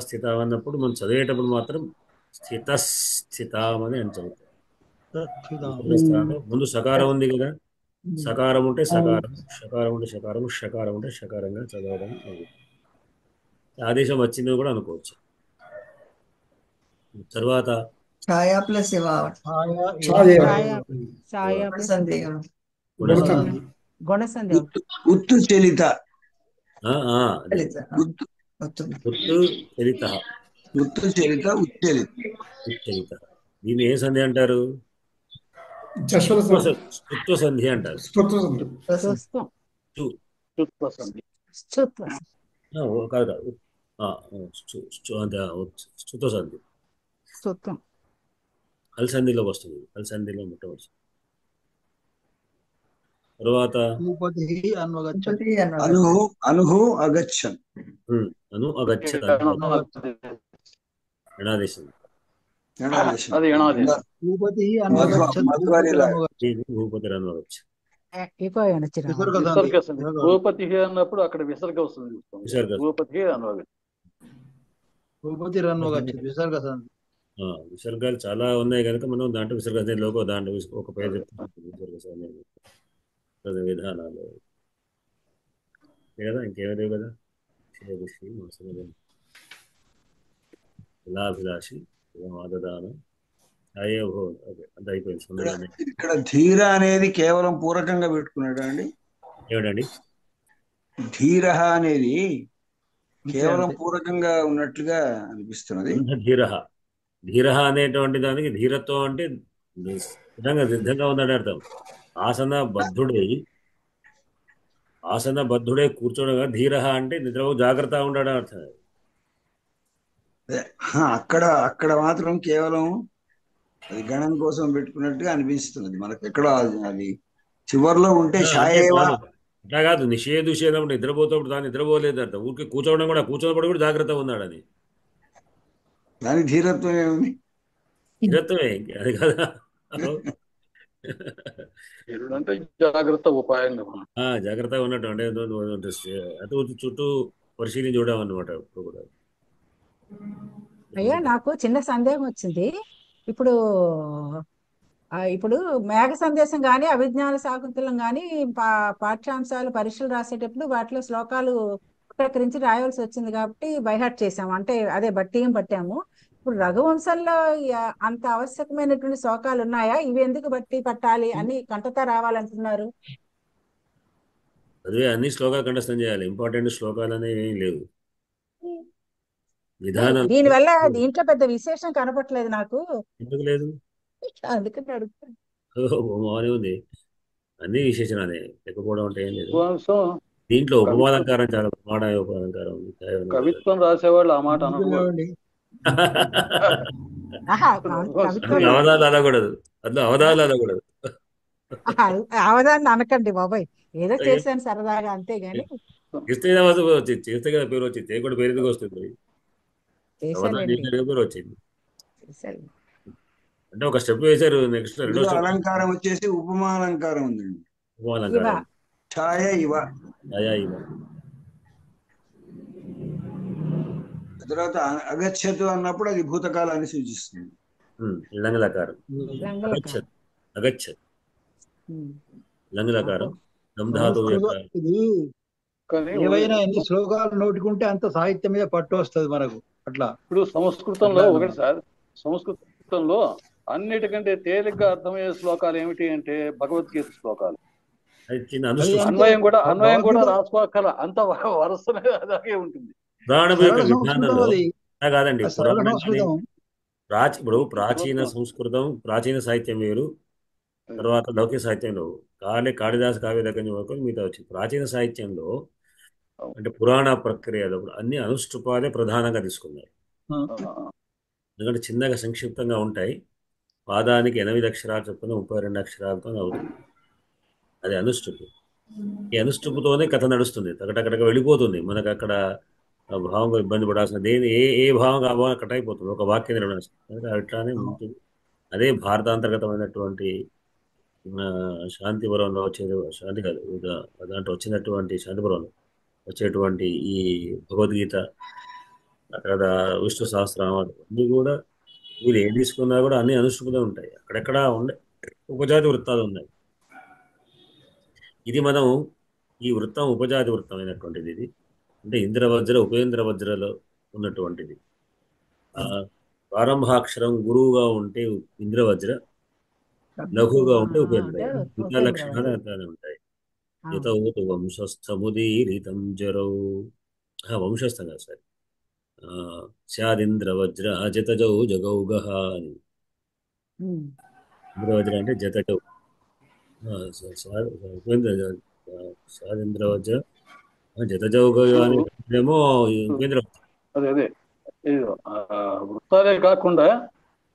స్థిత అన్నప్పుడు మనం చదివేటప్పుడు మాత్రం స్థితస్థితామని అని చదువుతాం. ముందు సకారం ఉంది కదా, సకారం ఉంటే సకారం, షకారం ఉంటే షకారం, షకారం ఉంటే షకారంగా చదవడం ఆదేశం వచ్చింది కూడా అనుకోవచ్చు. తర్వాత ఛాయా ప్లస్ గుణసంధి, ఉత్తు చెలిత, ఉచ్చలిత. దీన్ని ఏ సంధి అంటారు? స్తుత్వ సంధి అంటారు. స్తుత్వ సంధి అల్సంధిలో వస్తుంది, అల్సంధిలో మొట్టమొదటి. తర్వాత అనుహు అగచ్చన్, అను అగచ్చన్ ఎణాదేశం, భూపతి అన్నప్పుడు అక్కడ విసర్గ వస్తుంది. భూపతి విసర్గాలు చాలా ఉన్నాయి కనుక మనం దాంట్లో విసర్గలోకి దాంట్లో ఒక పేరు చెప్తాం విధానాలు కదా, ఇంకేమీ కదా. జలాభిలాషి, ఆదదానం, అంత అయిపోయింది. ఇక్కడ ధీర అనేది కేవలం పూరకంగా పెట్టుకున్నాడు అండి. ఏమిటండి ధీర అనేది? కేవలం పూరకంగా ఉన్నట్లుగా అనిపిస్తున్నది. ధీర అనేటువంటి దానికి ధీరత్వం అంటే సిద్ధంగా ఉందని అర్థం. ఆసన బద్ధుడే కూర్చోడగా ధీర అంటే నిద్ర జాగ్రత్త ఉండడం అర్థం. అక్కడ మాత్రం కేవలం అది గణం కోసం పెట్టుకున్నట్టుగా అనిపిస్తున్నది మనకు. ఎక్కడ అది చివరిలో ఉంటే అట్లా కాదు, నిషేధం నిద్రపోతాడు, దాన్ని నిద్రపోలేదు అర్థం. ఊరికి కూర్చోవడం కూడా, కూర్చోనప్పుడు కూడా జాగ్రత్త ఉన్నాడని. దాని ధీరత్వం ఏముంది? ధీరత్వమే అది కదా. జాగ్రత్త ఉపాయంగా జాగ్రత్తగా ఉన్నట్టు అంటే అటు చుట్టూ పరిశీలించి చూడడం అన్నమాట. ఇప్పుడు కూడా అయ్యా నాకు చిన్న సందేహం వచ్చింది. ఇప్పుడు మేఘ సందేశం కానీ అభిజ్ఞాన శాకుంతలం కానీ పాఠ్యాంశాలు పరీక్షలు రాసేటప్పుడు వాటిలో శ్లోకాలు ప్రకరించి రాయవలసి వచ్చింది కాబట్టి బైహార్ట్ చేసాము, అంటే అదే బట్టియం పట్టాము. ఇప్పుడు రఘువంశంలో అంత ఆవశ్యకమైనటువంటి శ్లోకాలు ఉన్నాయా? ఇవి ఎందుకు బట్టి పట్టాలి అని కంటతా రావాలంటున్నారు? అదే అన్ని శ్లోకాలు కంఠస్థం చేయాలి, ఇంపార్టెంట్ శ్లోకాలు అనేవి ఏం లేవు. విధానం దీనివల్ల దీంట్లో పెద్ద విశేషం కనపట్లేదు నాకు. ఎందుకు లేదు? అందుకని అడుగుతాను. బాగానే ఉంది, అన్ని విశేషణాలే, లేకపోవడం అంటే ఏం లేదు. దీంట్లో ఉపమాలంకారం చాలా ప్రమాణ ఉపమాలంకారం ఉంది. కవిత్వం రాసేవాళ్ళు ఆ మాట అనకూడదు. అవధాలు అనకూడదు, అందులో అవధాలు అనకూడదు. అవధాన్ని అనకండి బాబాయ్, ఏదో చేశాను సరదాగా అంతేగాని. చేస్తే కదా పేరు వచ్చింది, కూడా పేరు ఎందుకు వస్తుంది? పేరు వచ్చింది. అంటే ఒక స్టెప్ వేశారు, నెక్స్ట్ రెండో స్టెప్ అలంకారం వచ్చేసి ఉపమాలంకారం ఉందండి. ఉపమాలంకారం ఛాయ ఇవ. తర్వాత అగచ్చతు అన్నప్పుడు అది భూతకాలాన్ని సూచిస్తుంది. లంగలకారం అగచ్చత్ లంగలకారం ధాతువు యొక్క ఏవైనా ఎన్ని శ్లోకాలు నోటుకుంటే అంత సాహిత్యం మీద పట్టు వస్తుంది మనకు. అట్లా ఇప్పుడు సంస్కృతంలో ఒకటి సార్, సంస్కృతంలో అన్నిటికంటే తేలిగ్గా అర్థమయ్యే శ్లోకాలు ఏమిటి అంటే భగవద్గీత శ్లోకాలు. అన్వయం కూడా రాసుకోకల అంత వరుసనే అలాగే ఉంటుంది. పురాణం యొక్క విధానంలో కాదండి, ఇప్పుడు ప్రాచీన సంస్కృతం, ప్రాచీన సాహిత్యం వేరు, తర్వాత లౌకిక సాహిత్యంలో కాళిదాస కావ్య దగ్గర వరకు మిగతా వచ్చింది. ప్రాచీన సాహిత్యంలో అంటే పురాణ ప్రక్రియలో అన్ని అనుష్ఠుపాలే ప్రధానంగా తీసుకున్నారు. ఎందుకంటే చిన్నగా సంక్షిప్తంగా ఉంటాయి. పాదానికి 8 అక్షరాలు చొప్పున 32 అక్షరాలతో అవుతుంది. అది అనుష్ఠుపు. ఈ అనుష్ఠుపుతోనే కథ నడుస్తుంది, టకటకటక వెళ్ళిపోతుంది. మనకు అక్కడ భావంగా ఇబ్బంది పడాల్సిన దేని ఏ భావంగా ఆ భావం కట్ అయిపోతుంది, ఒక వాక్యం నిర్ణయిస్తుంది. అట్లానే ఉంటుంది. అదే భారతాంతర్గతమైనటువంటి శాంతిపురంలో వచ్చేది, శాంతి కాదు, దాంట్లో వచ్చినటువంటి శాంతిపురంలో వచ్చేటువంటి ఈ భగవద్గీత, అక్కడ విష్ణు సహస్రనామాలు అన్నీ కూడా వీళ్ళు ఏం తీసుకున్నా కూడా అన్ని అనుష్ఠుపుతూ ఉంటాయి. అక్కడెక్కడ ఉండే ఉపజాతి వృత్తాలు ఉన్నాయి. ఇది మనం ఈ వృత్తం ఉపజాతి వృత్తమైనటువంటిది. ఇది అంటే ఇంద్రవజ్ర ఉపేంద్ర వజ్రలో ఉన్నటువంటిది. ప్రారంభాక్షరం గురువుగా ఉంటే ఇంద్రవజ్ర, లఘువుగా ఉంటే ఉపేంద్ర. మిగతా లక్షణాలు అట్లానే ఉంటాయి. యతోతు వంశస్థముదీరితం జరౌ, వంశస్థం కదా సార్, స్యాదింద్రవజ్ర జతజౌ జగౌగహ అని. ఇంద్రవజ్ర అంటే జతజౌ, స్యాదింద్రవజ్ర జతజౌగ అని ఏమో ఉపేంద్ర. అదే వృత్తాలే కాకుండా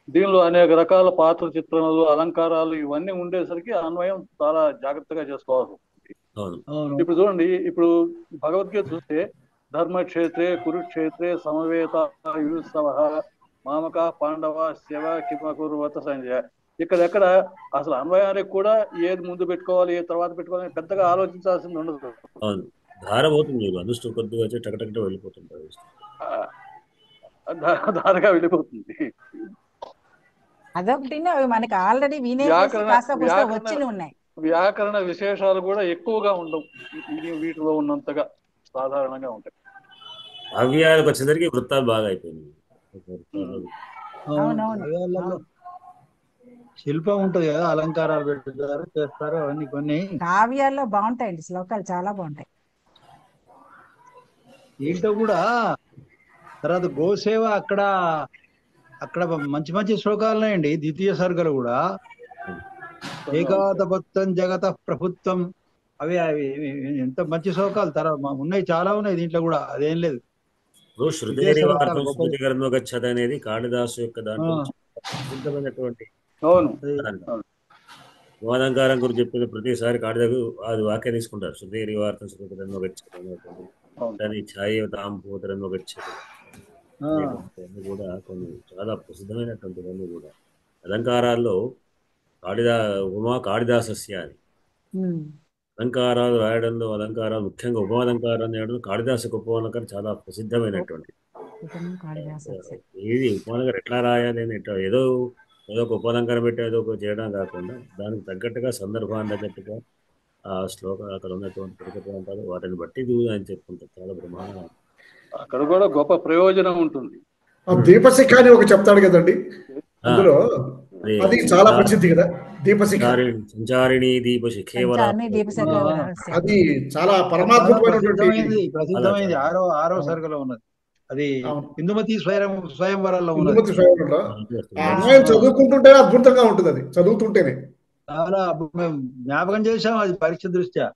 దీనిలో అనేక రకాల పాత్ర చిత్రణలు, అలంకారాలు ఇవన్నీ ఉండేసరికి అన్వయం చాలా జాగ్రత్తగా చేసుకోవాలి. ఇప్పుడు చూడండి, ఇప్పుడు భగవద్గీత చూస్తే ధర్మక్షేత్రే కురుక్షేత్రే సమవేత యుత్సవ మామక పాండవ శివ కిమకుర్వత సంజయ. ఎక్కడ అసలు అన్వయానికి కూడా ఏది ముందు పెట్టుకోవాలి, ఏది తర్వాత పెట్టుకోవాలి పెద్దగా ఆలోచించాల్సింది ఉండదు. అవును, ధారపోతుంది. అనుష్ఠు కొద్దిగా వచ్చి టకటకట వెళ్ళిపోతుంది, ధారగా వెళ్ళిపోతుంది. అదొకటి మనకి ఆల్రెడీ వ్యాకరణ విశేషాలు కూడా ఎక్కువగా ఉండవు, వీటిలో ఉన్నంతగా సాధారణంగా ఉంటాయి. కావ్యాలకు వచ్చేసరికి వృత్తాలు బాగా అయిపోయింది. శిల్పం ఉంటది కదా, అలంకారాలు పెట్టుతారు, చేస్తారు, అవన్నీ కొన్ని కావ్యాల్లో బాగుంటాయండి, శ్లోకాలు చాలా బాగుంటాయి. దీంట్లో కూడా తర్వాత గోసేవ అక్కడ మంచి మంచి శ్లోకాలు ఉన్నాయండి. ద్వితీయ సర్గలు కూడా ఏకాతపత్తం జగత ప్రభుత్వం, అవి ఎంత మంచి శ్లోకాలు తర్వాత ఉన్నాయి, చాలా ఉన్నాయి దీంట్లో కూడా, అదేం లేదు. అనేది కాళిదాసు యొక్క దాంట్లో సిద్ధమైనటువంటి ఉపమాలంకారం గురించి చెప్పిన ప్రతిసారి కాళిదాసు అది వాక్యం తీసుకుంటారు. శృతివార్తం శృతిరన్వ గచ్చతి, ఛాయతాం పూతరన్వ గచ్చతి కూడా కొన్ని చాలా ప్రసిద్ధమైనటువంటివన్నీ కూడా అలంకారాల్లో కాళిదాసస్య అని. అలంకారాలు రాయడంలో అలంకారాలు ముఖ్యంగా ఉపమాలంకారాన్ని రాయడం కాళిదాసు ఉపమాలంకారం చాలా ప్రసిద్ధమైనటువంటి. ఏది ఉపమాలంకారం ఎట్లా రాయాలి అని ఏదో ఒక ఉపమాలంకారం పెట్టి ఏదో ఒక చేయడం కాకుండా దానికి తగ్గట్టుగా సందర్భాన్ని తగ్గట్టుగా ఆ శ్లోకం అక్కడ ఉన్నటువంటి పరిక ప్రాంతాలు వాటిని బట్టి అని చెప్పుకుంటారు. చాలా బ్రహ్మాండంగా అక్కడ కూడా గొప్ప ప్రయోజనం ఉంటుంది. దీపశిఖ అని ఒక చెప్తాడు కదండి, అందులో అది చాలా ప్రసిద్ధి కదా, దీపశిఖ సంచారిణి దీపశిఖేవర, అది చాలా పరమాద్భుతమైనటువంటి ప్రసిద్ధమైనది. ఆరో సర్గలో ఉన్నది అది, ఇందుమతి స్వయంవరంలో ఉన్నది. అన్వయం చదువుకుంటుంటేనే అద్భుతంగా ఉంటుంది, అది చదువుతుంటేనే చాలా మేము జ్ఞాపకం చేసాం, అది పరీక్ష దృష్ట్యా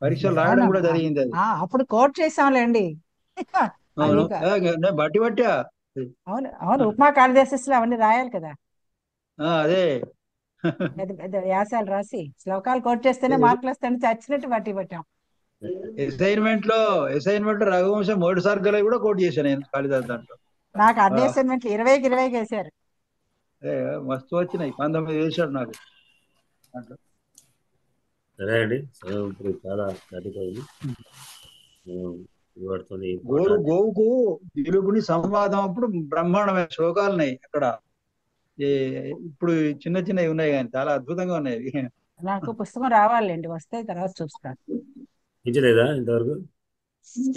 పరీక్షలు రాయడం కూడా జరిగింది. అది అప్పుడు కోట్ చేసాంలేండి, బట్టి బట్టా. అవును, ఉపమా కాళిదాసస్లో అవన్నీ రాయాలి కదా, అదే వ్యాసాలు రాసి శ్లోకాలు కోట్ చేస్తేనే మార్కులు వస్తాయని చచ్చినట్టు బట్టి పట్టాం. అసైన్మెంట్ లో రఘువంశం 3 సర్గలు కూడా కోట్ చేశాను నేను కాళిదాస్ దాంట్లో. నాకు అన్ని అసైన్మెంట్లు 20కి 20 వేశారు. మస్తు వచ్చినాయి. 19 వేసాడు నాకు అట్లా. సరే అండి, సమయం ఇప్పుడు చాలా దాటిపోయింది. గోవుకు దిలుపుని సంవాదం అప్పుడు బ్రహ్మాండమైన శ్లోకాలున్నాయి అక్కడ. ఇప్పుడు చిన్న చిన్నవి ఉన్నాయి కానీ చాలా అద్భుతంగా ఉన్నాయి. నాకు పుస్తకం రావాలండి, వస్తే తర్వాత చూస్తాను. ఇచ్చలేదా ఇంతవరకు?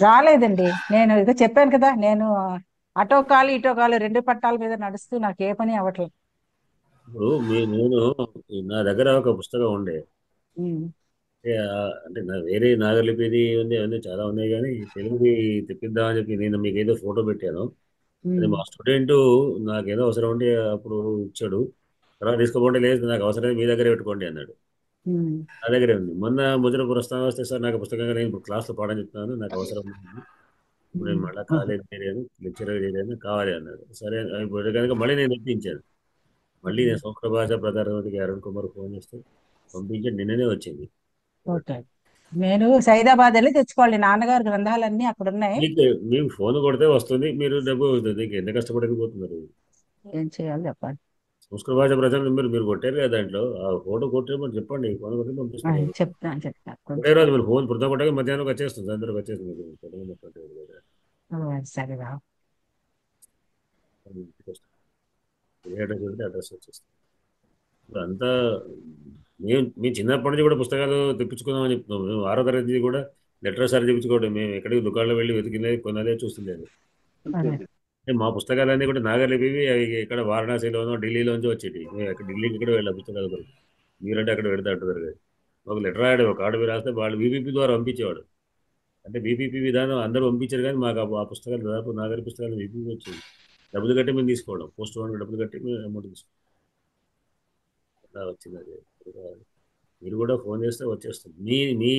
రాలేదండి. నేను ఇక చెప్పాను కదా, నేను అటో కాలు ఇటో కాలు 2 పట్టాల మీద నడుస్తూ నాకు ఏ పని అవ్వట్లేదు. ఇప్పుడు నేను నా దగ్గర ఒక పుస్తకం ఉండే, అంటే నా వేరే నాగలిపిది ఉంది, అవన్నీ చాలా ఉన్నాయి, కానీ తెలుగుది తెప్పిద్దామని చెప్పి నేను మీకు ఏదో ఫోటో పెట్టాను. అది మా స్టూడెంట్ నాకు ఏదో అవసరం ఉంటే అప్పుడు ఇచ్చాడు. తర్వాత తీసుకోపోండి, లేదు నాకు అవసరం మీ దగ్గరే పెట్టుకోండి అన్నాడు. నా దగ్గరే ఉంది. మొన్న ముద్ర ప్రస్తావన వస్తే, సార్ నాకు పుస్తకంగా నేను ఇప్పుడు క్లాస్లో పాఠం చెప్తున్నాను, నాకు అవసరం ఉంది, ఇప్పుడు నేను మళ్ళీ కాలేజ్ చేయలేను, లెక్చరర్ చేయలేను, కావాలి అన్నాడు. సరే ఇప్పుడు కనుక మళ్ళీ నేను తెప్పించాను. మళ్ళీ నేను సంస్కృత భాష ప్రధానమంత్రికి అరుణ్ కుమార్ ఫోన్ చేస్తే పంపించాను, నిన్ననే వచ్చింది. ఓకే, నేను సైదాబాద్ వెళ్ళి తెచ్చుకోవాలి. నాన్నగారు గ్రంథాలన్నీ అక్కడ ఉన్నాయి. మీకు ఫోన్ కొడితే వస్తుంది, మీరు డబ్బు ఎంత కష్టపడకపోతున్నారు. ఏం చేయాలి చెప్పండి. సంస్కృత భాష ప్రచారం మీరు కొట్టారు కదా, దాంట్లో ఆ ఫోటో కొట్టేమని చెప్పండి, ఫోన్ కొట్టి పంపిస్తాను. చెప్తాను. ఒకటే రోజు మీరు ఫోన్ పుస్తకం కొట్టాక మధ్యాహ్నం వచ్చేస్తుంది, అందరికి వచ్చేస్తుంది. సరే రా, అడ్రస్ వచ్చేస్తుంది. ఇప్పుడు అంతా మేము చిన్నప్పటి నుంచి కూడా పుస్తకాలు తెప్పించుకుందామని చెప్తున్నాం. మేము 6వ తరగతి కూడా లెటర్ సారి తెప్పించుకోవడం, మేము ఎక్కడికి దుకాణంలో వెళ్ళి వెతికినది కొనాలే చూస్తుండేది. మా పుస్తకాలన్నీ కూడా నాగలిపి అవి ఇక్కడ వారణాసిలోనో ఢిల్లీలోంచి వచ్చేటి. మేము అక్కడ ఢిల్లీకి ఇక్కడ వెళ్ళాం పుస్తకాలు కొరకు. మీరంటే అక్కడ పెడతా అంటారు కదా. ఒక లెటర్ రాయడం, ఒక ఆర్డర్ రాస్తే వాళ్ళు వీపీపీ ద్వారా పంపించేవాడు. అంటే వీపీపీ విధానం అందరూ పంపించారు, కానీ మాకు ఆ పుస్తకాలు దాదాపు నాగరి పుస్తకాలు వీపీపీ వచ్చింది. డబ్బులు కట్టి మేము తీసుకోవడం, పోస్ట్ వన్ డబ్బులు కట్టి మేము అమౌంట్ తీసుకోవడం అలా వచ్చింది. అది మీరు కూడా ఫోన్ చేస్తే వచ్చేస్తుంది. మీ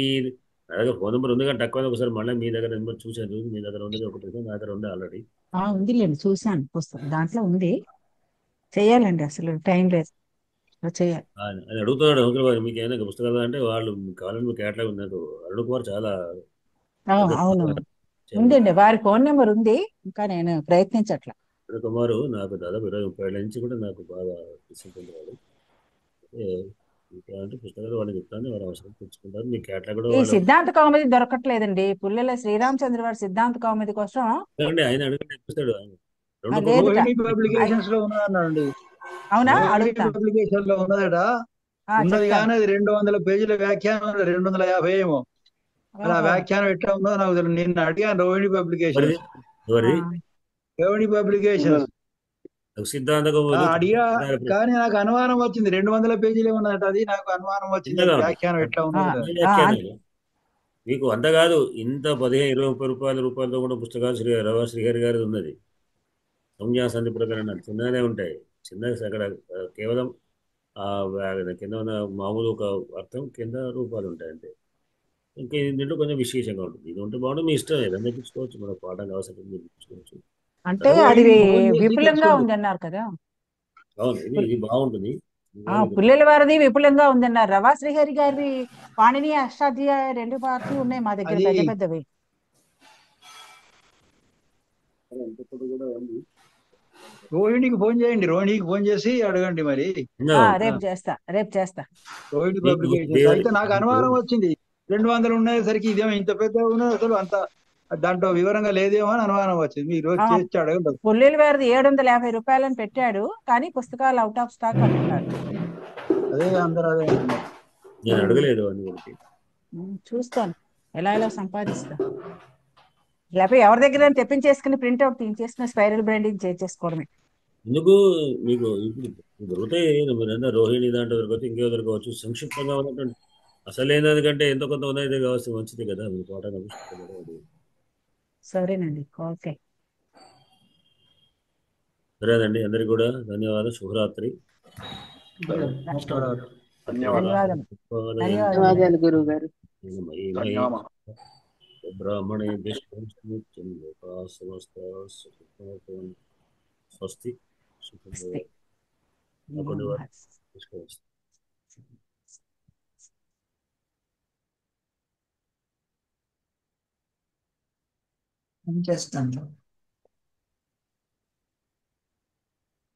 నా దగ్గర ఫోన్ నెంబర్ ఉంది, కానీ తక్కువ ఒకసారి మళ్ళీ మీ దగ్గర నెంబర్ చూసాను, మీ దగ్గర ఉంది ఒకటి, నా దగ్గర ఉంది ఆల్రెడీ. ఉందిలేండి, చూశాను పుస్తకం, దాంట్లో ఉంది. చెయ్యాలండి, అసలు టైం లేదు, చేయాలి. అది అడుగుతున్నాడు అంకుల్ వారు, మీకు ఏమైనా పుస్తకాలు అంటే వాళ్ళు కావాలని మీకు కేటలాగ్ నాకు అరుణ్ కుమార్ చాలా అవును ఉందండి, వారి ఫోన్ నెంబర్ ఉంది, ఇంకా నేను ప్రయత్నించట్లా. అరుణ్ కుమార్ నాకు దాదాపు 20-30 ఏళ్ళ నుంచి కూడా నాకు బాగా తీసుకుంటుంది. వాడు అంటే పుస్తకాలు వాళ్ళు చెప్తాను, వాళ్ళు అవసరం తెచ్చుకుంటారు. మీ కేటలాగ్ కూడా ఈ సిద్ధాంత కౌముది దొరకట్లేదండి. పుల్లెల శ్రీరామచంద్ర వారి సిద్ధాంత కౌముది కోసం ఆయన అడగండి, ఇప్పిస్తాడు. పబ్లికేషన్స్ లో ఉన్నదన్నాడండి. అవునా, అడుగుతా. పబ్లికేషన్ లో ఉన్నదట, ఉన్నది కానీ అది 200 పేజీల వ్యాఖ్యానం, 250 ఏమో. అలా వ్యాఖ్యానం ఎట్లా ఉందో నాకు తెలియదు. నిన్న అడిగాను రోహిణి పబ్లికేషన్, అడిగా, కానీ నాకు అనుమానం వచ్చింది. 200 పేజీలే ఉన్నదట, అది నాకు అనుమానం వచ్చింది. వ్యాఖ్యానం ఎట్లా ఉన్నది మీకు అంత కాదు, ఇంత 15-20 రూపాయలతో కూడా పుస్తకాలు రవ శ్రీహరి గారి ఉన్నది. సంజ్ఞా సంధి ప్రకరణాలు చిన్నగానే ఉంటాయి. చిన్నగా అక్కడ కేవలం కింద ఉన్న మామూలు ఒక అర్థం, కింద రూపాయలు ఉంటాయి అంతే. ఇంకా దీంట్లో కొంచెం విశేషంగా ఉంటుంది. ఇది ఉంటే బాగుంటుంది, మీ ఇష్టం ఏదైనా తెప్పించుకోవచ్చు, మన పాఠానికి అవసరం తెప్పించుకోవచ్చు. అంటే అది విపులంగా ఉంది అన్నారు కదా. అవును, ఇది బాగుంటుంది. పుల్లెల వారిది విపులంగా ఉందన్నారు. రవా శ్రీహరి గారి పాణిని అష్టాధ్యాయ 2 పార్ట్లు ఉన్నాయి మా దగ్గర, పెద్ద పెద్దవి. రోహిణికి ఫోన్ చేయండి, రోహిణికి ఫోన్ చేసి అడగండి. మరి రేపు చేస్తా. రోహిణి పబ్లికేషన్ అయితే నాకు అనుమానం వచ్చింది. 200 ఉండేసరికి ఇదేమో ఇంత పెద్ద ఉన్నది, అసలు అంత దాంట్లో వివరంగా లేదేమో అని అనుమానం వచ్చింది. మీరు చేసి అడగండి. పుల్లెల వారిది 750 రూపాయలని పెట్టాడు, కానీ పుస్తకాలు అవుట్ ఆఫ్ స్టాక్ అంటున్నారు. అదే అందరూ అదే నేను అడగలేదు. చూస్తాను, ఎలా సంపాదిస్తా. లేకపోతే ఎవరి దగ్గర తెప్పించేసుకుని ప్రింట్అవుట్ తీసేసుకుని స్పైరల్ బ్రాండింగ్ చేసుకోవడమే. ఎందుకు మీకు ఇప్పుడు దొరుకుతాయి, రోహిణి దాంట్లో దొరకవచ్చు, ఇంకేదో దొరకవచ్చు. సంక్షిప్తంగా ఉన్నటువంటి అసలైనదానికంటే ఎంతో కొంత ఉన్నది కావచ్చు, మంచిది కదా మీ పాఠాన్ని. సరేనండి, ఓకే. సరేనండి, అందరికి కూడా ధన్యవాదాలు. శుభరాత్రి. ధన్యవాదాలు గురువు గారు. బ్రాహ్మణే స్వస్తి. చేస్తాను.